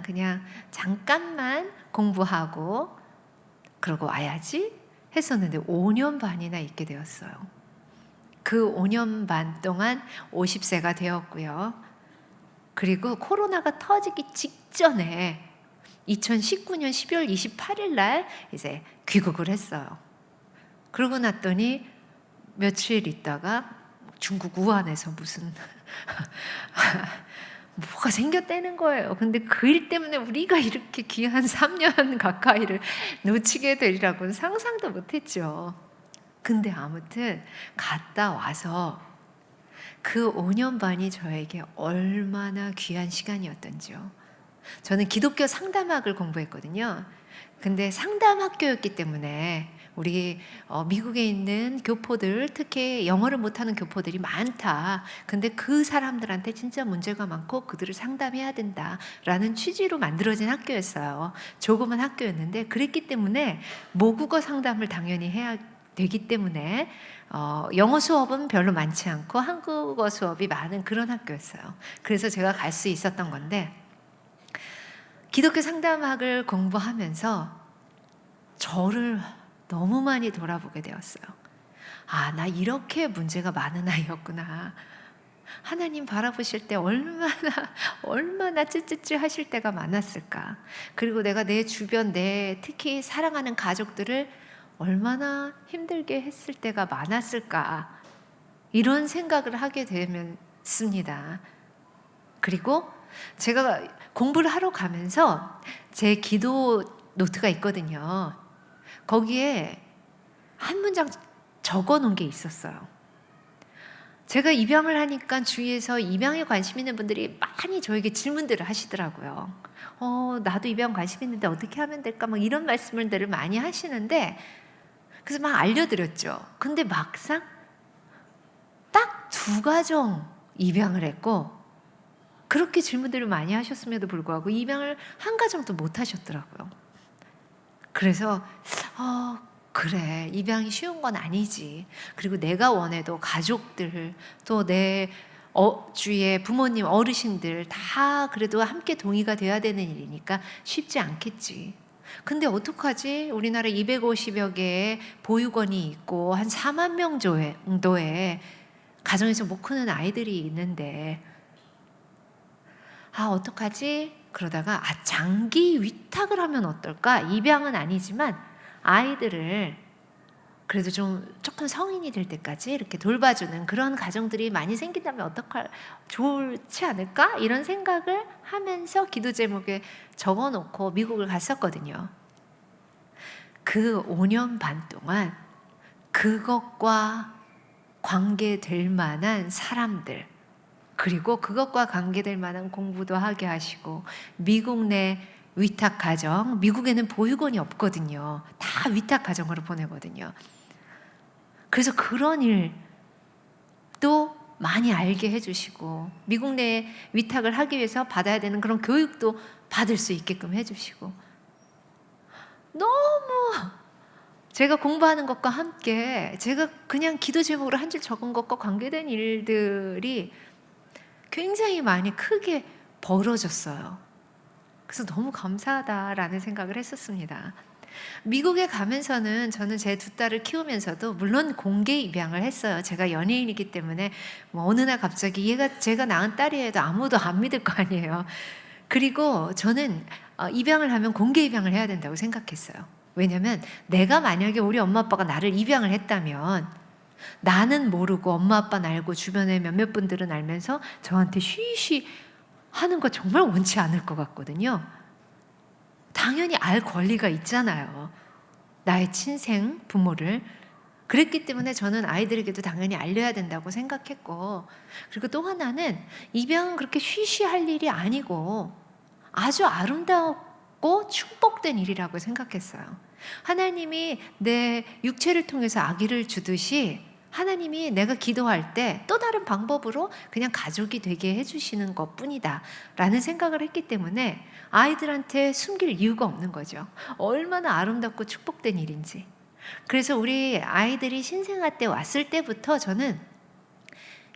그냥 잠깐만 공부하고 그러고 와야지 했었는데 5년 반이나 있게 되었어요. 그 5년 반 동안 50세가 되었고요. 그리고 코로나가 터지기 직전에 2019년 12월 28일 날 이제 귀국을 했어요. 그러고 났더니 며칠 있다가 중국 우한에서 무슨 뭐가 생겼다는 거예요. 근데 그 일 때문에 우리가 이렇게 귀한 3년 가까이를 놓치게 되리라고는 상상도 못했죠. 근데 아무튼 갔다 와서 그 5년 반이 저에게 얼마나 귀한 시간이었던지요. 저는 기독교 상담학을 공부했거든요. 근데 상담학교였기 때문에 우리 미국에 있는 교포들, 특히 영어를 못하는 교포들이 많다. 근데 그 사람들한테 진짜 문제가 많고 그들을 상담해야 된다라는 취지로 만들어진 학교였어요. 조그만 학교였는데 그랬기 때문에 모국어 상담을 당연히 해야 되기 때문에 영어 수업은 별로 많지 않고 한국어 수업이 많은 그런 학교였어요. 그래서 제가 갈 수 있었던 건데 기독교 상담학을 공부하면서 저를 너무 많이 돌아보게 되었어요. 아, 나 이렇게 문제가 많은 아이였구나. 하나님 바라보실 때 얼마나 찌찌찌 하실 때가 많았을까. 그리고 내가 내 주변, 특히 사랑하는 가족들을 얼마나 힘들게 했을 때가 많았을까. 이런 생각을 하게 되었습니다. 그리고 제가 공부를 하러 가면서 제 기도 노트가 있거든요. 거기에 한 문장 적어 놓은 게 있었어요. 제가 입양을 하니까 주위에서 입양에 관심 있는 분들이 많이 저에게 질문들을 하시더라고요. 나도 입양 관심 있는데 어떻게 하면 될까? 막 이런 말씀들을 많이 하시는데 그래서 막 알려드렸죠. 근데 막상 딱 2가정 입양을 했고 그렇게 질문들을 많이 하셨음에도 불구하고 입양을 1가정도 못 하셨더라고요. 그래서 그래, 입양이 쉬운 건 아니지. 그리고 내가 원해도 가족들 또 내 주위의 부모님, 어르신들 다 그래도 함께 동의가 돼야 되는 일이니까 쉽지 않겠지. 근데 어떡하지? 우리나라 250여 개의 보육원이 있고 한 4만 명 정도의 가정에서 못 크는 아이들이 있는데 어떡하지? 그러다가 장기 위탁을 하면 어떨까? 입양은 아니지만 아이들을 그래도 조금 성인이 될 때까지 이렇게 돌봐주는 그런 가정들이 많이 생긴다면 좋지 않을까? 이런 생각을 하면서 기도 제목에 적어놓고 미국을 갔었거든요. 그 5년 반 동안 그것과 관계될 만한 사람들, 그리고 그것과 관계될 만한 공부도 하게 하시고 미국 내 위탁 가정, 미국에는 보육원이 없거든요. 다 위탁 가정으로 보내거든요. 그래서 그런 일도 많이 알게 해주시고 미국 내 위탁을 하기 위해서 받아야 되는 그런 교육도 받을 수 있게끔 해주시고 너무 제가 공부하는 것과 함께 제가 그냥 기도 제목으로 한 줄 적은 것과 관계된 일들이 굉장히 많이 크게 벌어졌어요. 그래서 너무 감사하다라는 생각을 했었습니다. 미국에 가면서는 저는 제 2딸을 키우면서도 물론 공개 입양을 했어요. 제가 연예인이기 때문에 어느 날 갑자기 제가 낳은 딸이어도 아무도 안 믿을 거 아니에요. 그리고 저는 입양을 하면 공개 입양을 해야 된다고 생각했어요. 왜냐면 내가 만약에 우리 엄마 아빠가 나를 입양을 했다면 나는 모르고 엄마 아빠는 알고 주변에 몇몇 분들은 알면서 저한테 쉬쉬 하는 거 정말 원치 않을 것 같거든요. 당연히 알 권리가 있잖아요. 나의 친생 부모를. 그랬기 때문에 저는 아이들에게도 당연히 알려야 된다고 생각했고, 그리고 또 하나는 입양은 그렇게 쉬쉬할 일이 아니고 아주 아름답고 축복된 일이라고 생각했어요. 하나님이 내 육체를 통해서 아기를 주듯이 하나님이 내가 기도할 때 또 다른 방법으로 그냥 가족이 되게 해주시는 것뿐이다 라는 생각을 했기 때문에 아이들한테 숨길 이유가 없는 거죠. 얼마나 아름답고 축복된 일인지. 그래서 우리 아이들이 신생아 때 왔을 때부터 저는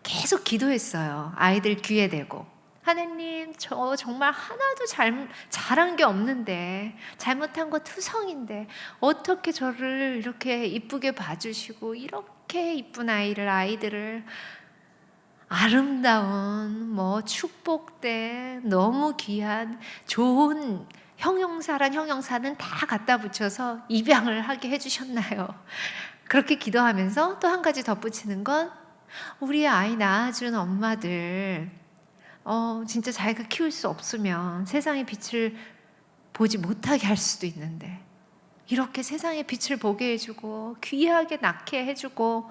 계속 기도했어요. 아이들 귀에 대고 하나님, 저 정말 하나도 잘한 게 없는데, 잘못한 거 투성인데 어떻게 저를 이렇게 이쁘게 봐주시고 이렇게 이쁜 아이들을 아름다운 축복된 너무 귀한 좋은 형용사는 다 갖다 붙여서 입양을 하게 해주셨나요? 그렇게 기도하면서 또 한 가지 덧붙이는 건 우리 아이 낳아준 엄마들 진짜 자기가 키울 수 없으면 세상의 빛을 보지 못하게 할 수도 있는데 이렇게 세상의 빛을 보게 해주고 귀하게 낳게 해주고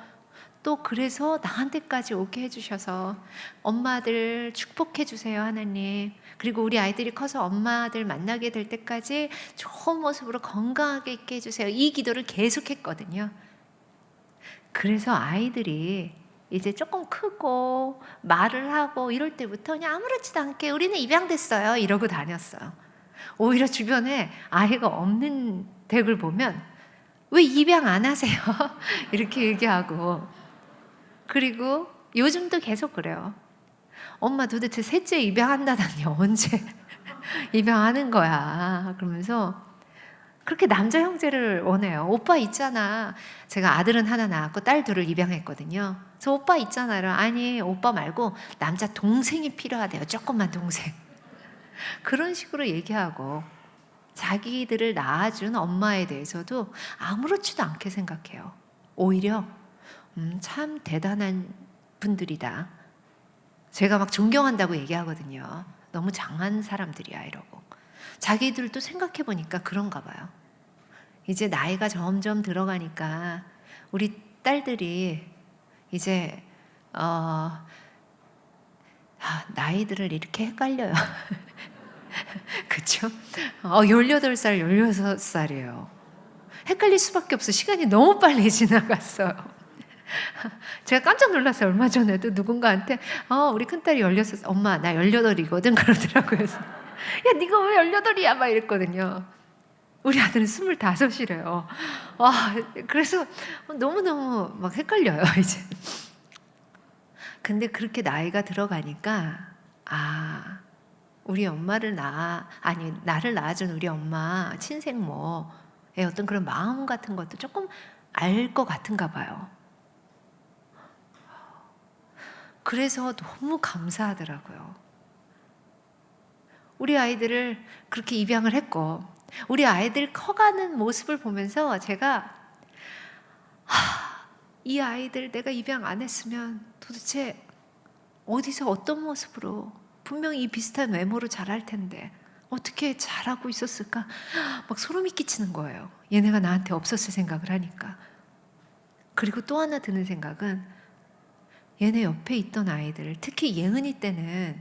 또 그래서 나한테까지 오게 해주셔서 엄마들 축복해 주세요 하나님. 그리고 우리 아이들이 커서 엄마들 만나게 될 때까지 좋은 모습으로 건강하게 있게 해주세요. 이 기도를 계속했거든요. 그래서 아이들이 이제 조금 크고 말을 하고 이럴 때부터 그냥 아무렇지도 않게 우리는 입양됐어요 이러고 다녔어요. 오히려 주변에 아이가 없는 댁을 보면 왜 입양 안 하세요? 이렇게 얘기하고, 그리고 요즘도 계속 그래요. 엄마 도대체 셋째 입양한다더니 언제 입양하는 거야? 그러면서 그렇게 남자 형제를 원해요. 오빠 있잖아. 제가 아들은 하나 낳았고 딸 둘을 입양했거든요. 그래서 오빠 있잖아요. 아니 오빠 말고 남자 동생이 필요하대요. 조금만 동생. 그런 식으로 얘기하고 자기들을 낳아준 엄마에 대해서도 아무렇지도 않게 생각해요. 오히려 참 대단한 분들이다. 제가 막 존경한다고 얘기하거든요. 너무 장한 사람들이야 이러고. 자기들도 생각해 보니까 그런가 봐요. 이제 나이가 점점 들어가니까 우리 딸들이 이제 나이들을 이렇게 헷갈려요. 그쵸? 18살, 16살이에요. 헷갈릴 수밖에 없어. 시간이 너무 빨리 지나갔어요. 제가 깜짝 놀랐어요. 얼마 전에도 누군가한테 우리 큰딸이 16살, 엄마 나 18이거든 그러더라고요. 야 네가 왜 18이야 막 이랬거든요. 우리 아들은 25이래요. 와, 그래서 너무너무 막 헷갈려요 이제. 근데 그렇게 나이가 들어가니까 우리 엄마를 나를 낳아준 우리 엄마 친생모의 어떤 그런 마음 같은 것도 조금 알 것 같은가 봐요. 그래서 너무 감사하더라고요. 우리 아이들을 그렇게 입양을 했고 우리 아이들 커가는 모습을 보면서 제가 이 아이들 내가 입양 안 했으면 도대체 어디서 어떤 모습으로 분명히 이 비슷한 외모로 자랄 텐데 어떻게 자라고 있었을까? 막 소름이 끼치는 거예요. 얘네가 나한테 없었을 생각을 하니까. 그리고 또 하나 드는 생각은 얘네 옆에 있던 아이들, 특히 예은이 때는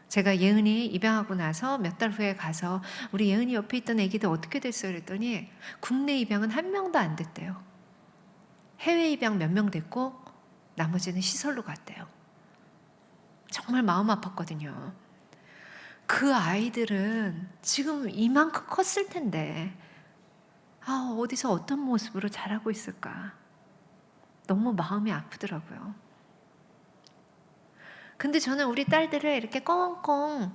제가 예은이 입양하고 나서 몇 달 후에 가서 우리 예은이 옆에 있던 애기들 어떻게 됐어요? 그랬더니 국내 입양은 한 명도 안 됐대요. 해외 입양 몇 명 됐고 나머지는 시설로 갔대요. 정말 마음 아팠거든요. 그 아이들은 지금 이만큼 컸을 텐데 어디서 어떤 모습으로 자라고 있을까? 너무 마음이 아프더라고요. 근데 저는 우리 딸들을 이렇게 꽁꽁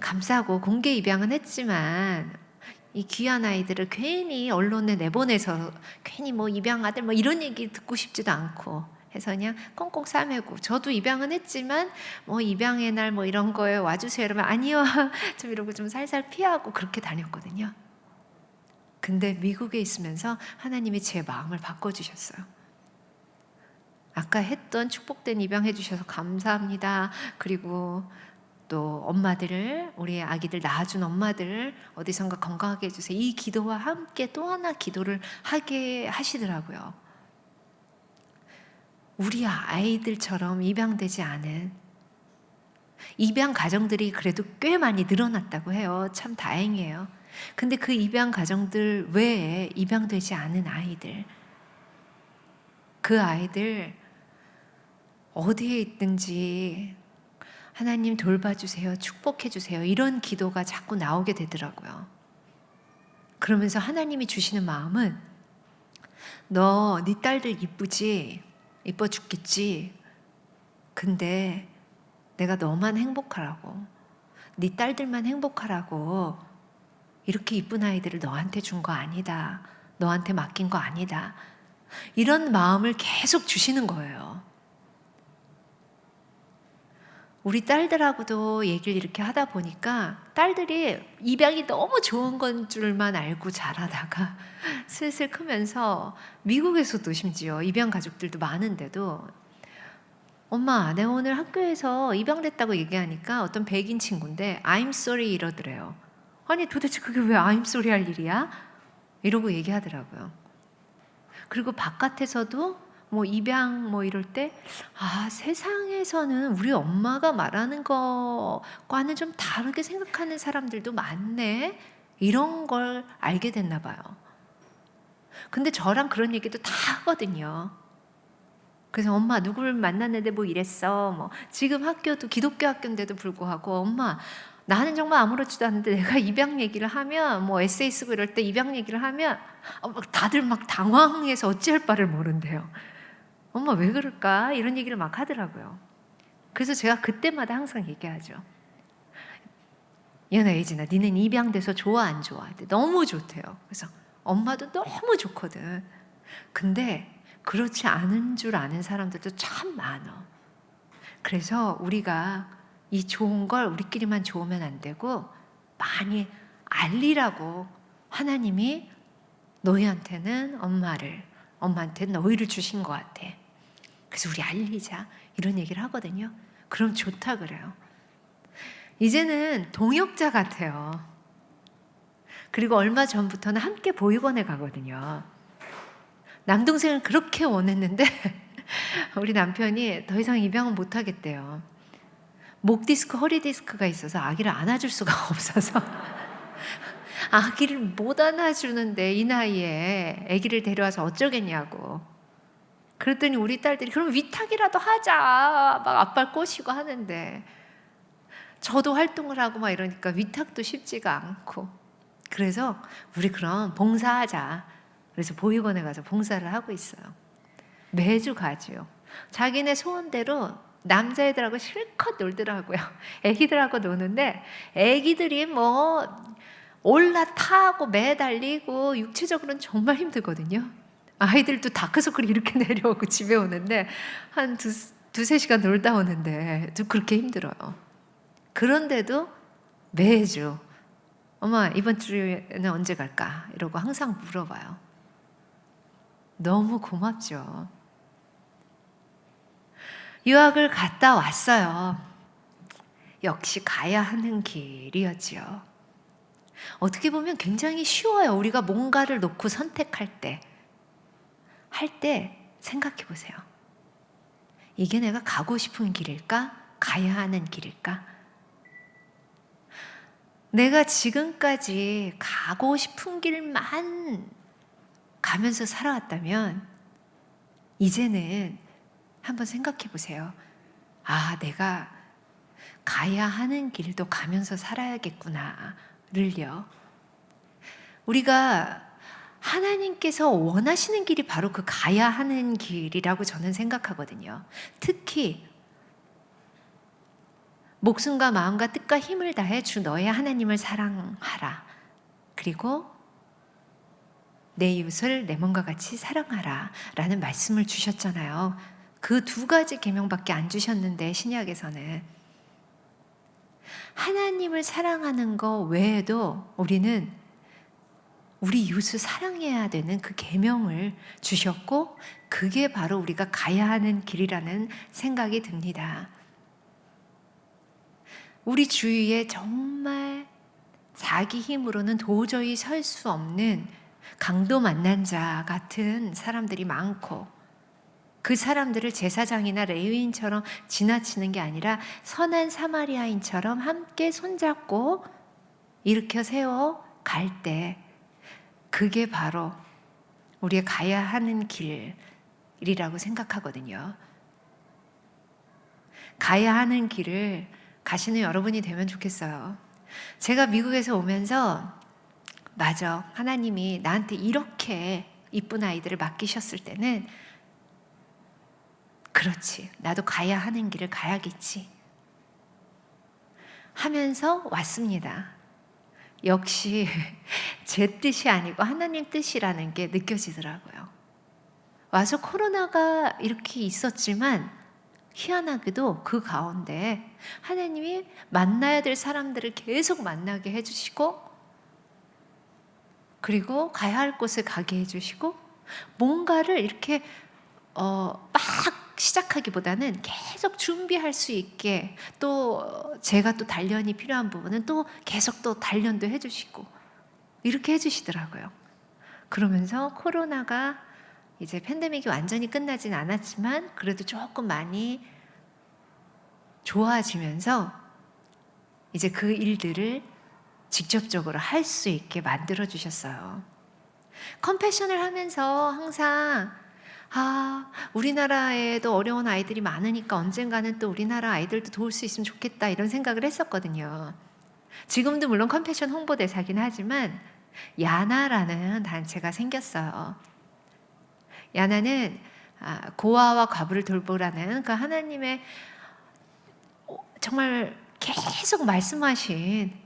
감싸고 공개 입양은 했지만 이 귀한 아이들을 괜히 언론에 내보내서 괜히 뭐 입양 아들 뭐 이런 얘기 듣고 싶지도 않고 해서 그냥 꽁꽁 싸매고, 저도 입양은 했지만 뭐 입양의 날 뭐 이런 거에 와주세요 이러면 아니요 좀 이러고 좀 살살 피하고 그렇게 다녔거든요. 근데 미국에 있으면서 하나님이 제 마음을 바꿔주셨어요. 아까 했던 축복된 입양해 주셔서 감사합니다. 그리고 또 엄마들을, 우리 아기들 낳아준 엄마들을 어디선가 건강하게 해주세요. 이 기도와 함께 또 하나 기도를 하게 하시더라고요. 우리 아이들처럼 입양되지 않은 입양 가정들이 그래도 꽤 많이 늘어났다고 해요. 참 다행이에요. 근데 그 입양 가정들 외에 입양되지 않은 아이들, 그 아이들 어디에 있든지 하나님 돌봐주세요, 축복해주세요, 이런 기도가 자꾸 나오게 되더라고요. 그러면서 하나님이 주시는 마음은 너 네 딸들 이쁘지? 이뻐 죽겠지? 근데 내가 너만 행복하라고, 네 딸들만 행복하라고 이렇게 이쁜 아이들을 너한테 준 거 아니다, 너한테 맡긴 거 아니다, 이런 마음을 계속 주시는 거예요. 우리 딸들하고도 얘기를 이렇게 하다 보니까 딸들이 입양이 너무 좋은 건 줄만 알고 자라다가 슬슬 크면서, 미국에서도 심지어 입양 가족들도 많은데도 엄마, 내가 오늘 학교에서 입양됐다고 얘기하니까 어떤 백인 친구인데 I'm sorry 이러더래요. 아니 도대체 그게 왜 I'm sorry 할 일이야? 이러고 얘기하더라고요. 그리고 바깥에서도 뭐 입양 뭐 이럴 때 세상에서는 우리 엄마가 말하는 것과는 좀 다르게 생각하는 사람들도 많네. 이런 걸 알게 됐나 봐요. 근데 저랑 그런 얘기도 다 하거든요. 그래서 엄마 누구를 만났는데 뭐 이랬어. 뭐 지금 학교도 기독교 학교인데도 불구하고 엄마 나는 정말 아무렇지도 않은데 내가 입양 얘기를 하면 뭐 에세이 쓰고 이럴 때 입양 얘기를 하면 다들 막 당황해서 어찌할 바를 모른대요. 엄마 왜 그럴까? 이런 얘기를 막 하더라고요. 그래서 제가 그때마다 항상 얘기하죠. 연아 예진아 니는 입양돼서 좋아 안 좋아? 너무 좋대요. 그래서 엄마도 너무 좋거든. 근데 그렇지 않은 줄 아는 사람들도 참 많아. 그래서 우리가 이 좋은 걸 우리끼리만 좋으면 안 되고 많이 알리라고 하나님이 너희한테는 엄마한테는 너희를 주신 것 같아. 그래서 우리 알리자 이런 얘기를 하거든요. 그럼 좋다 그래요. 이제는 동역자 같아요. 그리고 얼마 전부터는 함께 보육원에 가거든요. 남동생은 그렇게 원했는데 우리 남편이 더 이상 입양은 못 하겠대요. 목 디스크, 허리 디스크가 있어서 아기를 안아줄 수가 없어서 아기를 못 안아주는데 이 나이에 아기를 데려와서 어쩌겠냐고. 그랬더니 우리 딸들이 그럼 위탁이라도 하자 막 아빠를 꼬시고 하는데 저도 활동을 하고 막 이러니까 위탁도 쉽지가 않고 그래서 우리 그럼 봉사하자. 그래서 보육원에 가서 봉사를 하고 있어요. 매주 가지요. 자기네 소원대로 남자애들하고 실컷 놀더라고요. 애기들하고 노는데 애기들이 뭐 올라타고 매달리고 육체적으로는 정말 힘들거든요. 아이들도 다크서클이 이렇게 내려오고 집에 오는데 한 두세 시간 놀다 오는데 또 그렇게 힘들어요. 그런데도 매주 엄마 이번 주에는 언제 갈까? 이러고 항상 물어봐요. 너무 고맙죠. 유학을 갔다 왔어요. 역시 가야 하는 길이었지요. 어떻게 보면 굉장히 쉬워요. 우리가 뭔가를 놓고 선택할 때. 할 때 생각해 보세요. 이게 내가 가고 싶은 길일까? 가야 하는 길일까? 내가 지금까지 가고 싶은 길만 가면서 살아왔다면 이제는 한번 생각해 보세요. 내가 가야 하는 길도 가면서 살아야겠구나를요. 우리가 하나님께서 원하시는 길이 바로 그 가야 하는 길이라고 저는 생각하거든요. 특히 목숨과 마음과 뜻과 힘을 다해 주 너의 하나님을 사랑하라. 그리고 내 이웃을 내 몸과 같이 사랑하라 라는 말씀을 주셨잖아요. 그 두 가지 계명밖에 안 주셨는데 신약에서는 하나님을 사랑하는 거 외에도 우리는 우리 이웃을 사랑해야 되는 그 계명을 주셨고 그게 바로 우리가 가야 하는 길이라는 생각이 듭니다. 우리 주위에 정말 자기 힘으로는 도저히 설 수 없는 강도 만난 자 같은 사람들이 많고 그 사람들을 제사장이나 레위인처럼 지나치는 게 아니라 선한 사마리아인처럼 함께 손잡고 일으켜 세워 갈 때 그게 바로 우리가 가야 하는 길이라고 생각하거든요. 가야 하는 길을 가시는 여러분이 되면 좋겠어요. 제가 미국에서 오면서 맞아. 하나님이 나한테 이렇게 이쁜 아이들을 맡기셨을 때는 그렇지. 나도 가야 하는 길을 가야겠지. 하면서 왔습니다. 역시 제 뜻이 아니고 하나님 뜻이라는 게 느껴지더라고요. 와서 코로나가 이렇게 있었지만 희한하게도 그 가운데 하나님이 만나야 될 사람들을 계속 만나게 해주시고 그리고 가야 할 곳에 가게 해주시고 뭔가를 이렇게 막 시작하기보다는 계속 준비할 수 있게, 또 제가 또 단련이 필요한 부분은 또 계속 또 단련도 해주시고 이렇게 해주시더라고요. 그러면서 코로나가 이제 팬데믹이 완전히 끝나진 않았지만 그래도 조금 많이 좋아지면서 이제 그 일들을 직접적으로 할 수 있게 만들어 주셨어요. 컴패션을 하면서 항상 우리나라에도 어려운 아이들이 많으니까 언젠가는 또 우리나라 아이들도 도울 수 있으면 좋겠다 이런 생각을 했었거든요. 지금도 물론 컴패션 홍보대사긴 하지만 야나라는 단체가 생겼어요. 야나는 고아와 과부를 돌보라는 그 하나님의 정말 계속 말씀하신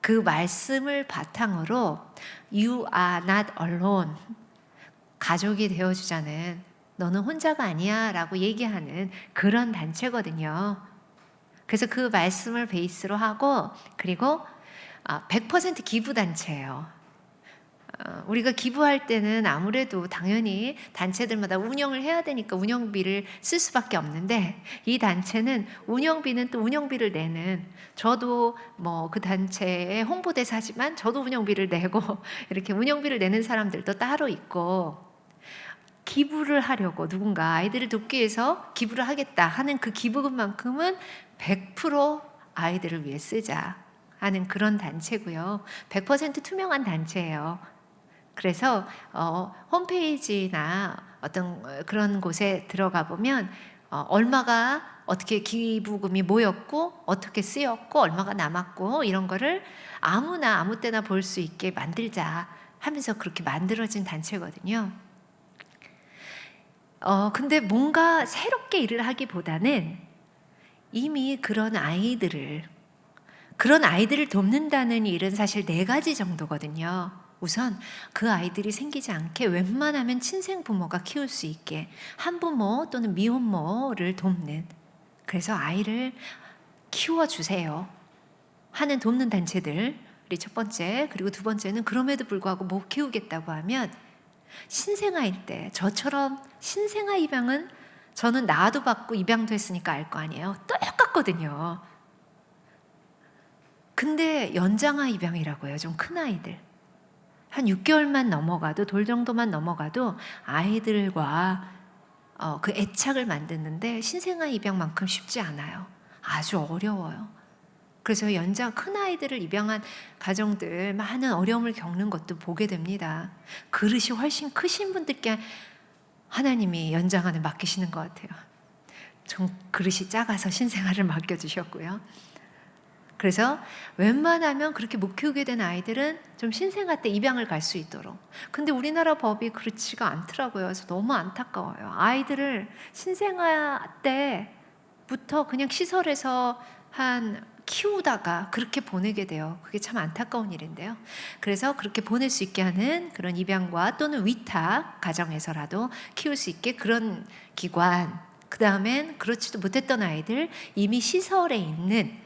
그 말씀을 바탕으로 You are not alone, 가족이 되어주자는, 너는 혼자가 아니야 라고 얘기하는 그런 단체거든요. 그래서 그 말씀을 베이스로 하고, 그리고 100% 기부단체예요. 우리가 기부할 때는 아무래도 당연히 단체들마다 운영을 해야 되니까 운영비를 쓸 수밖에 없는데, 이 단체는 운영비는 또 운영비를 내는, 저도 뭐 그 단체의 홍보대사지만 저도 운영비를 내고 이렇게 운영비를 내는 사람들도 따로 있고, 기부를 하려고 누군가 아이들을 돕기 위해서 기부를 하겠다 하는 그 기부금만큼은 100% 아이들을 위해 쓰자 하는 그런 단체고요. 100% 투명한 단체예요. 그래서 홈페이지나 어떤 그런 곳에 들어가 보면 얼마가 어떻게 기부금이 모였고 어떻게 쓰였고 얼마가 남았고 이런 거를 아무나 아무 때나 볼 수 있게 만들자 하면서 그렇게 만들어진 단체거든요. 근데 뭔가 새롭게 일을 하기보다는 이미 그런 아이들을 돕는다는 일은 사실 4가지 정도거든요. 우선 그 아이들이 생기지 않게 웬만하면 친생 부모가 키울 수 있게 한부모 또는 미혼모를 돕는, 그래서 아이를 키워주세요 하는 돕는 단체들이 첫 번째. 그리고 두 번째는 그럼에도 불구하고 못 키우겠다고 하면 신생아일 때, 저처럼 신생아 입양은 저는 낳아도 받고 입양도 했으니까 알 거 아니에요. 똑같거든요. 근데 연장아 입양이라고 해요. 좀 큰 아이들. 한 6개월만 넘어가도, 돌 정도만 넘어가도 아이들과 그 애착을 만드는데 신생아 입양만큼 쉽지 않아요. 아주 어려워요. 그래서 큰 아이들을 입양한 가정들 많은 어려움을 겪는 것도 보게 됩니다. 그릇이 훨씬 크신 분들께 하나님이 연장안을 맡기시는 것 같아요. 좀 그릇이 작아서 신생아를 맡겨주셨고요. 그래서 웬만하면 그렇게 못 키우게 된 아이들은 좀 신생아 때 입양을 갈 수 있도록. 근데 우리나라 법이 그렇지가 않더라고요. 그래서 너무 안타까워요. 아이들을 신생아 때부터 그냥 시설에서 키우다가 그렇게 보내게 돼요. 그게 참 안타까운 일인데요. 그래서 그렇게 보낼 수 있게 하는 그런 입양과 또는 위탁 가정에서라도 키울 수 있게 그런 기관, 그 다음엔 그렇지도 못했던 아이들, 이미 시설에 있는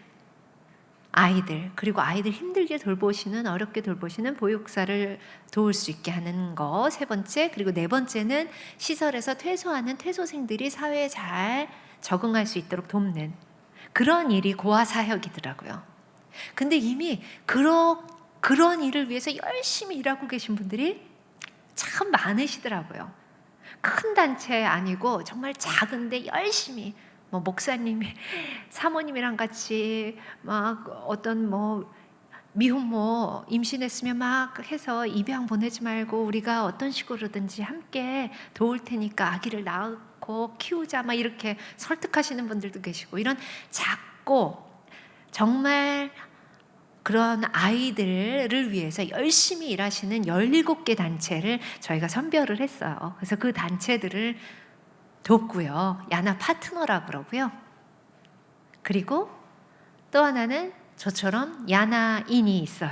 아이들, 그리고 아이들 힘들게 돌보시는, 어렵게 돌보시는 보육사를 도울 수 있게 하는 거, 세 번째. 그리고 네 번째는 시설에서 퇴소하는 퇴소생들이 사회에 잘 적응할 수 있도록 돕는 그런 일이 고아 사역이더라고요. 근데 이미 그런 일을 위해서 열심히 일하고 계신 분들이 참 많으시더라고요. 큰 단체 아니고 정말 작은데 열심히, 뭐 목사님이 사모님이랑 같이 막 어떤 미혼모 임신했으면 막 해서 입양 보내지 말고 우리가 어떤 식으로든지 함께 도울 테니까 아기를 낳고 키우자, 막 이렇게 설득하시는 분들도 계시고, 이런 작고 정말 그런 아이들을 위해서 열심히 일하시는 17개 단체를 저희가 선별을 했어요. 그래서 그 단체들을 돕고요. 야나 파트너라고 그러고요. 그리고 또 하나는 저처럼 야나인이 있어요.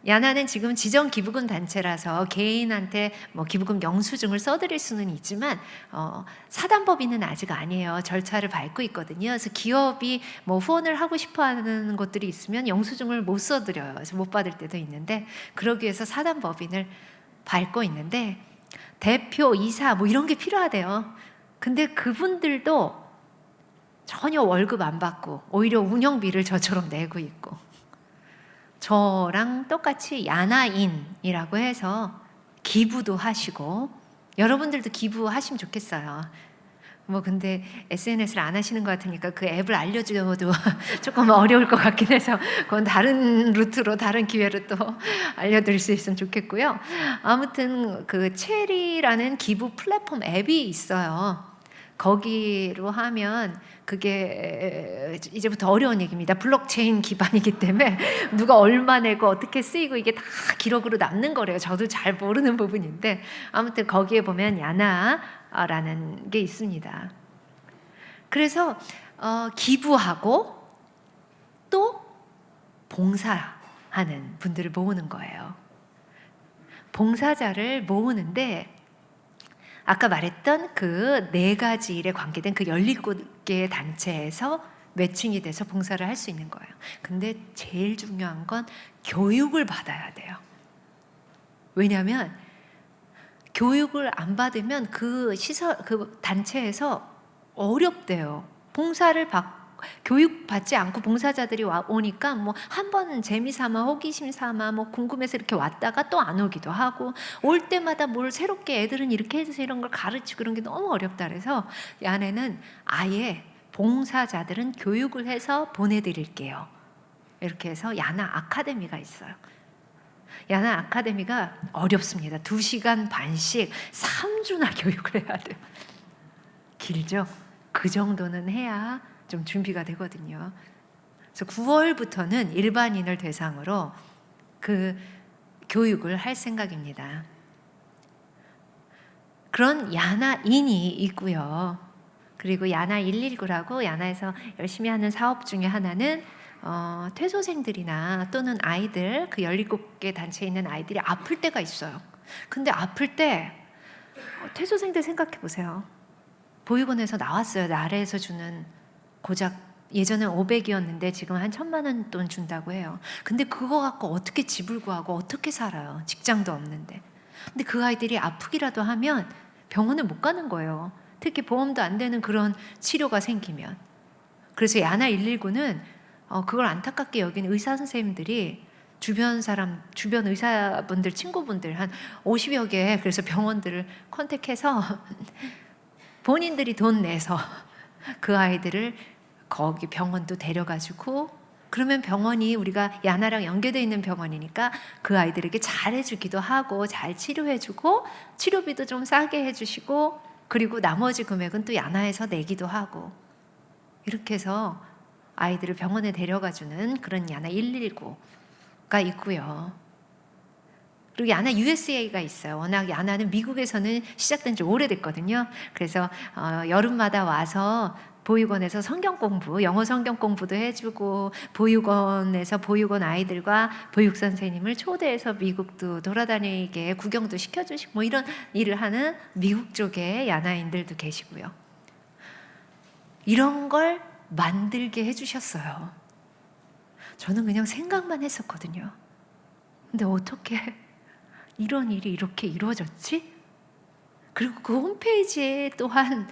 야나는 지금 지정 기부금 단체라서 개인한테 기부금 영수증을 써드릴 수는 있지만 사단법인은 아직 아니에요. 절차를 밟고 있거든요. 그래서 기업이 후원을 하고 싶어하는 것들이 있으면 영수증을 못 써드려요. 그래서 못 받을 때도 있는데, 그러기 위해서 사단법인을 밟고 있는데 대표, 이사 이런 게 필요하대요. 근데 그분들도 전혀 월급 안 받고 오히려 운영비를 저처럼 내고 있고, 저랑 똑같이 야나인이라고 해서 기부도 하시고, 여러분들도 기부하시면 좋겠어요. 근데 SNS를 안 하시는 것 같으니까 그 앱을 알려줘도 조금 어려울 것 같긴 해서 그건 다른 루트로, 다른 기회로 또 알려드릴 수 있으면 좋겠고요. 아무튼 그 체리라는 기부 플랫폼 앱이 있어요. 거기로 하면, 그게 이제부터 어려운 얘기입니다. 블록체인 기반이기 때문에 누가 얼마 내고 어떻게 쓰이고 이게 다 기록으로 남는 거래요. 저도 잘 모르는 부분인데 아무튼 거기에 보면 야나라는 게 있습니다. 그래서 기부하고 또 봉사하는 분들을 모으는 거예요. 봉사자를 모으는데 아까 말했던 그 4가지 일에 관계된 그 17개의 단체에서 매칭이 돼서 봉사를 할 수 있는 거예요. 근데 제일 중요한 건 교육을 받아야 돼요. 왜냐하면 교육을 안 받으면 그 단체에서 어렵대요. 교육 받지 않고 봉사자들이 오니까 한 번 재미삼아 호기심 삼아 궁금해서 이렇게 왔다가 또 안 오기도 하고, 올 때마다 뭘 새롭게 애들은 이렇게 해주세요 이런 걸 가르치고 그런 게 너무 어렵다 그래서 이 안에는 아예 봉사자들은 교육을 해서 보내드릴게요. 이렇게 해서 야나 아카데미가 있어요. 야나 아카데미가 어렵습니다. 2시간 반씩 3주나 교육을 해야 돼요. 길죠? 그 정도는 해야 좀 준비가 되거든요. 그래서 9월부터는 일반인을 대상으로 그 교육을 할 생각입니다. 그런 야나인이 있고요. 그리고 야나 119라고 야나에서 열심히 하는 사업 중에 하나는 퇴소생들이나 또는 아이들, 그 17개 단체에 있는 아이들이 아플 때가 있어요. 근데 아플 때 퇴소생들 생각해 보세요. 보육원에서 나왔어요. 나라에서 주는 고작 예전엔 500이었는데 지금 한 1,000만 원 돈 준다고 해요. 근데 그거 갖고 어떻게 집을 구하고 어떻게 살아요? 직장도 없는데. 근데 그 아이들이 아프기라도 하면 병원에 못 가는 거예요. 특히 보험도 안 되는 그런 치료가 생기면. 그래서 야나 119는 그걸 안타깝게 여긴 의사 선생님들이 주변 의사분들, 친구분들 한 50여 개, 그래서 병원들을 컨택해서 본인들이 돈 내서 그 아이들을 거기 병원도 데려가지고, 그러면 병원이 우리가 야나랑 연계되어 있는 병원이니까 그 아이들에게 잘해주기도 하고 잘 치료해주고 치료비도 좀 싸게 해주시고, 그리고 나머지 금액은 또 야나에서 내기도 하고, 이렇게 해서 아이들을 병원에 데려가주는 그런 야나 119가 있고요. 그리고 야나 USA가 있어요. 워낙 야나는 미국에서는 시작된 지 오래됐거든요. 그래서 여름마다 와서 보육원에서 성경 공부, 영어 성경 공부도 해주고, 보육원에서 보육원 아이들과 보육 선생님을 초대해서 미국도 돌아다니게 구경도 시켜주시고 이런 일을 하는 미국 쪽의 야나인들도 계시고요. 이런 걸 만들게 해주셨어요. 저는 그냥 생각만 했었거든요. 근데 어떻게 이런 일이 이렇게 이루어졌지? 그리고 그 홈페이지에 또한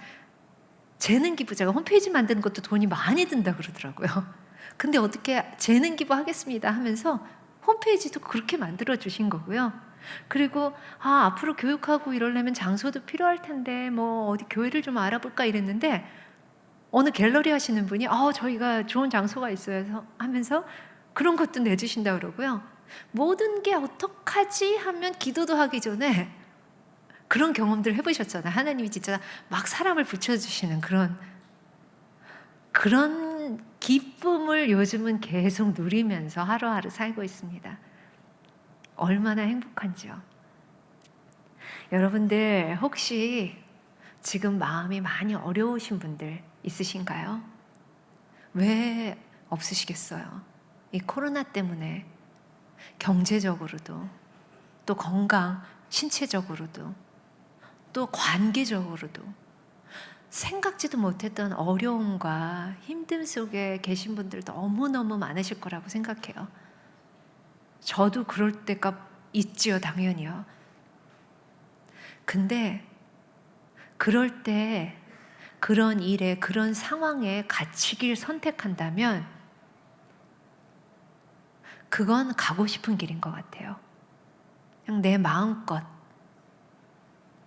재능 기부자가 홈페이지 만드는 것도 돈이 많이 든다 그러더라고요. 근데 어떻게 재능 기부하겠습니다 하면서 홈페이지도 그렇게 만들어 주신 거고요. 그리고 앞으로 교육하고 이러려면 장소도 필요할 텐데 어디 교회를 좀 알아볼까 이랬는데, 어느 갤러리 하시는 분이 저희가 좋은 장소가 있어요 하면서 그런 것도 내주신다 그러고요. 모든 게 어떡하지 하면 기도도 하기 전에 그런 경험들 해보셨잖아요. 하나님이 진짜 막 사람을 붙여주시는 그런 기쁨을 요즘은 계속 누리면서 하루하루 살고 있습니다. 얼마나 행복한지요. 여러분들 혹시 지금 마음이 많이 어려우신 분들 있으신가요? 왜 없으시겠어요? 이 코로나 때문에 경제적으로도, 또 건강, 신체적으로도, 또 관계적으로도 생각지도 못했던 어려움과 힘듦 속에 계신 분들 너무너무 많으실 거라고 생각해요. 저도 그럴 때가 있지요, 당연히요. 근데 그럴 때 그런 일에, 그런 상황에 갇히길 선택한다면 그건 가고 싶은 길인 것 같아요. 그냥 내 마음껏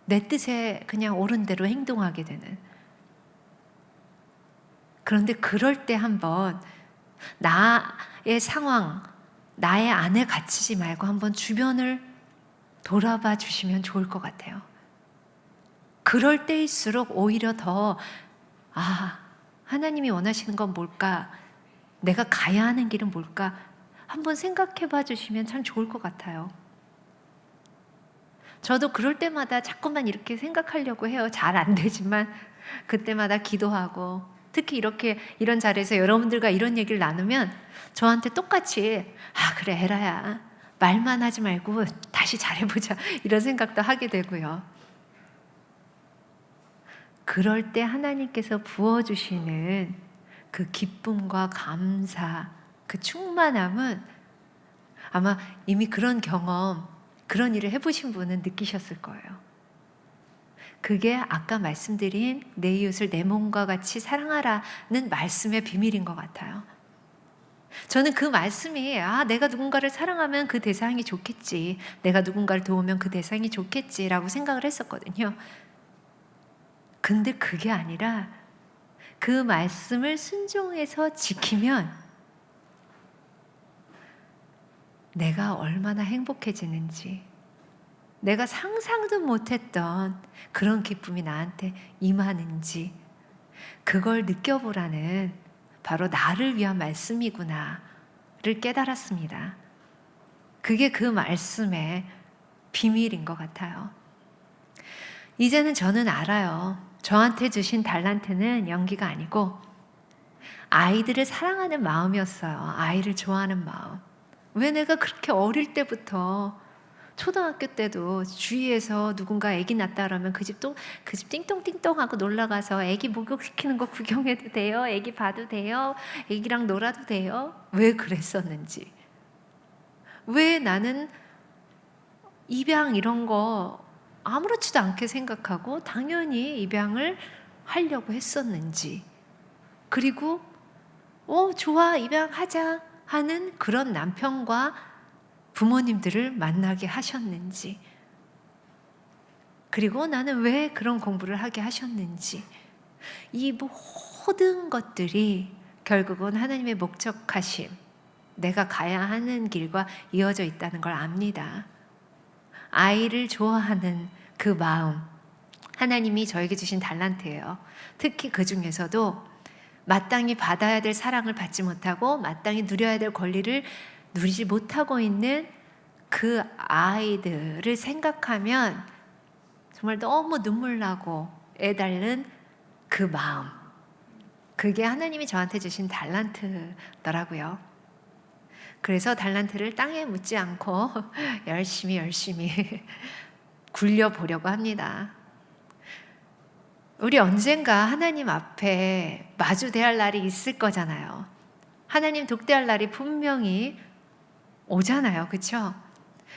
내 뜻에 그냥 옳은 대로 행동하게 되는. 그런데 그럴 때 한번 나의 상황, 나의 안에 갇히지 말고 한번 주변을 돌아봐 주시면 좋을 것 같아요. 그럴 때일수록 오히려 더 하나님이 원하시는 건 뭘까? 내가 가야 하는 길은 뭘까? 한번 생각해 봐 주시면 참 좋을 것 같아요. 저도 그럴 때마다 자꾸만 이렇게 생각하려고 해요. 잘 안 되지만 그때마다 기도하고, 특히 이런 자리에서 여러분들과 이런 얘기를 나누면 저한테 똑같이 그래 에라야 말만 하지 말고 다시 잘해보자 이런 생각도 하게 되고요. 그럴 때 하나님께서 부어주시는 그 기쁨과 감사, 그 충만함은 아마 이미 그런 경험, 그런 일을 해보신 분은 느끼셨을 거예요. 그게 아까 말씀드린 내 이웃을 내 몸과 같이 사랑하라는 말씀의 비밀인 것 같아요. 저는 그 말씀이 내가 누군가를 사랑하면 그 대상이 좋겠지, 내가 누군가를 도우면 그 대상이 좋겠지라고 생각을 했었거든요. 근데 그게 아니라 그 말씀을 순종해서 지키면 내가 얼마나 행복해지는지, 내가 상상도 못했던 그런 기쁨이 나한테 임하는지 그걸 느껴보라는, 바로 나를 위한 말씀이구나를 깨달았습니다. 그게 그 말씀의 비밀인 것 같아요. 이제는 저는 알아요. 저한테 주신 달란트는 연기가 아니고 아이들을 사랑하는 마음이었어요. 아이를 좋아하는 마음. 왜 내가 그렇게 어릴 때부터, 초등학교 때도 주위에서 누군가 아기 낳다 그러면 그 집 띵똥띵똥 하고 놀러가서 아기 목욕시키는 거 구경해도 돼요? 아기 봐도 돼요? 아기랑 놀아도 돼요? 왜 그랬었는지, 왜 나는 입양 이런 거 아무렇지도 않게 생각하고 당연히 입양을 하려고 했었는지, 그리고 좋아 입양하자 하는 그런 남편과 부모님들을 만나게 하셨는지, 그리고 나는 왜 그런 공부를 하게 하셨는지, 이 모든 것들이 결국은 하나님의 목적하심, 내가 가야 하는 길과 이어져 있다는 걸 압니다. 아이를 좋아하는 그 마음, 하나님이 저에게 주신 달란트예요. 특히 그 중에서도 마땅히 받아야 될 사랑을 받지 못하고 마땅히 누려야 될 권리를 누리지 못하고 있는 그 아이들을 생각하면 정말 너무 눈물 나고 애달는 그 마음, 그게 하나님이 저한테 주신 달란트더라고요. 그래서 달란트를 땅에 묻지 않고 열심히 굴려보려고 합니다. 우리 언젠가 하나님 앞에 마주대할 날이 있을 거잖아요. 하나님 독대할 날이 분명히 오잖아요. 그렇죠?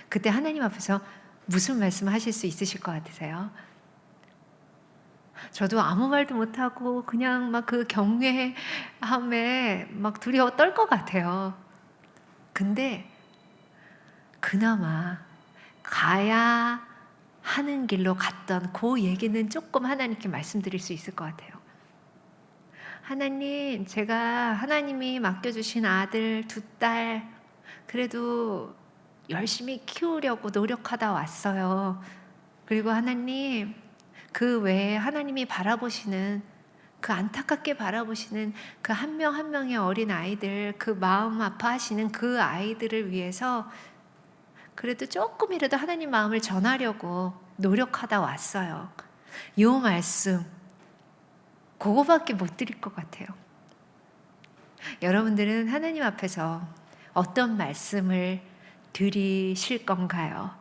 그때 하나님 앞에서 무슨 말씀 하실 수 있으실 것 같으세요? 저도 아무 말도 못하고 그냥 막 그 경외함에 막 두려워 떨 것 같아요. 근데 그나마 가야 하는 길로 갔던 그 얘기는 조금 하나님께 말씀드릴 수 있을 것 같아요. 하나님, 제가 하나님이 맡겨주신 아들 2딸 그래도 열심히 키우려고 노력하다 왔어요. 그리고 하나님, 그 외에 하나님이 바라보시는, 그 안타깝게 바라보시는 그 한 명 한 명의 어린 아이들, 그 마음 아파하시는 그 아이들을 위해서 그래도 조금이라도 하나님 마음을 전하려고 노력하다 왔어요. 이 말씀 그거밖에 못 드릴 것 같아요. 여러분들은 하나님 앞에서 어떤 말씀을 드리실 건가요?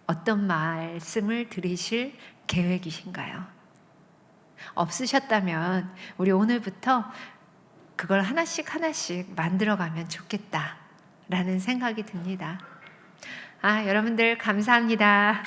어떤 말씀을 드리실 계획이신가요? 없으셨다면 우리 오늘부터 그걸 하나씩 만들어가면 좋겠다라는 생각이 듭니다. 여러분들 감사합니다.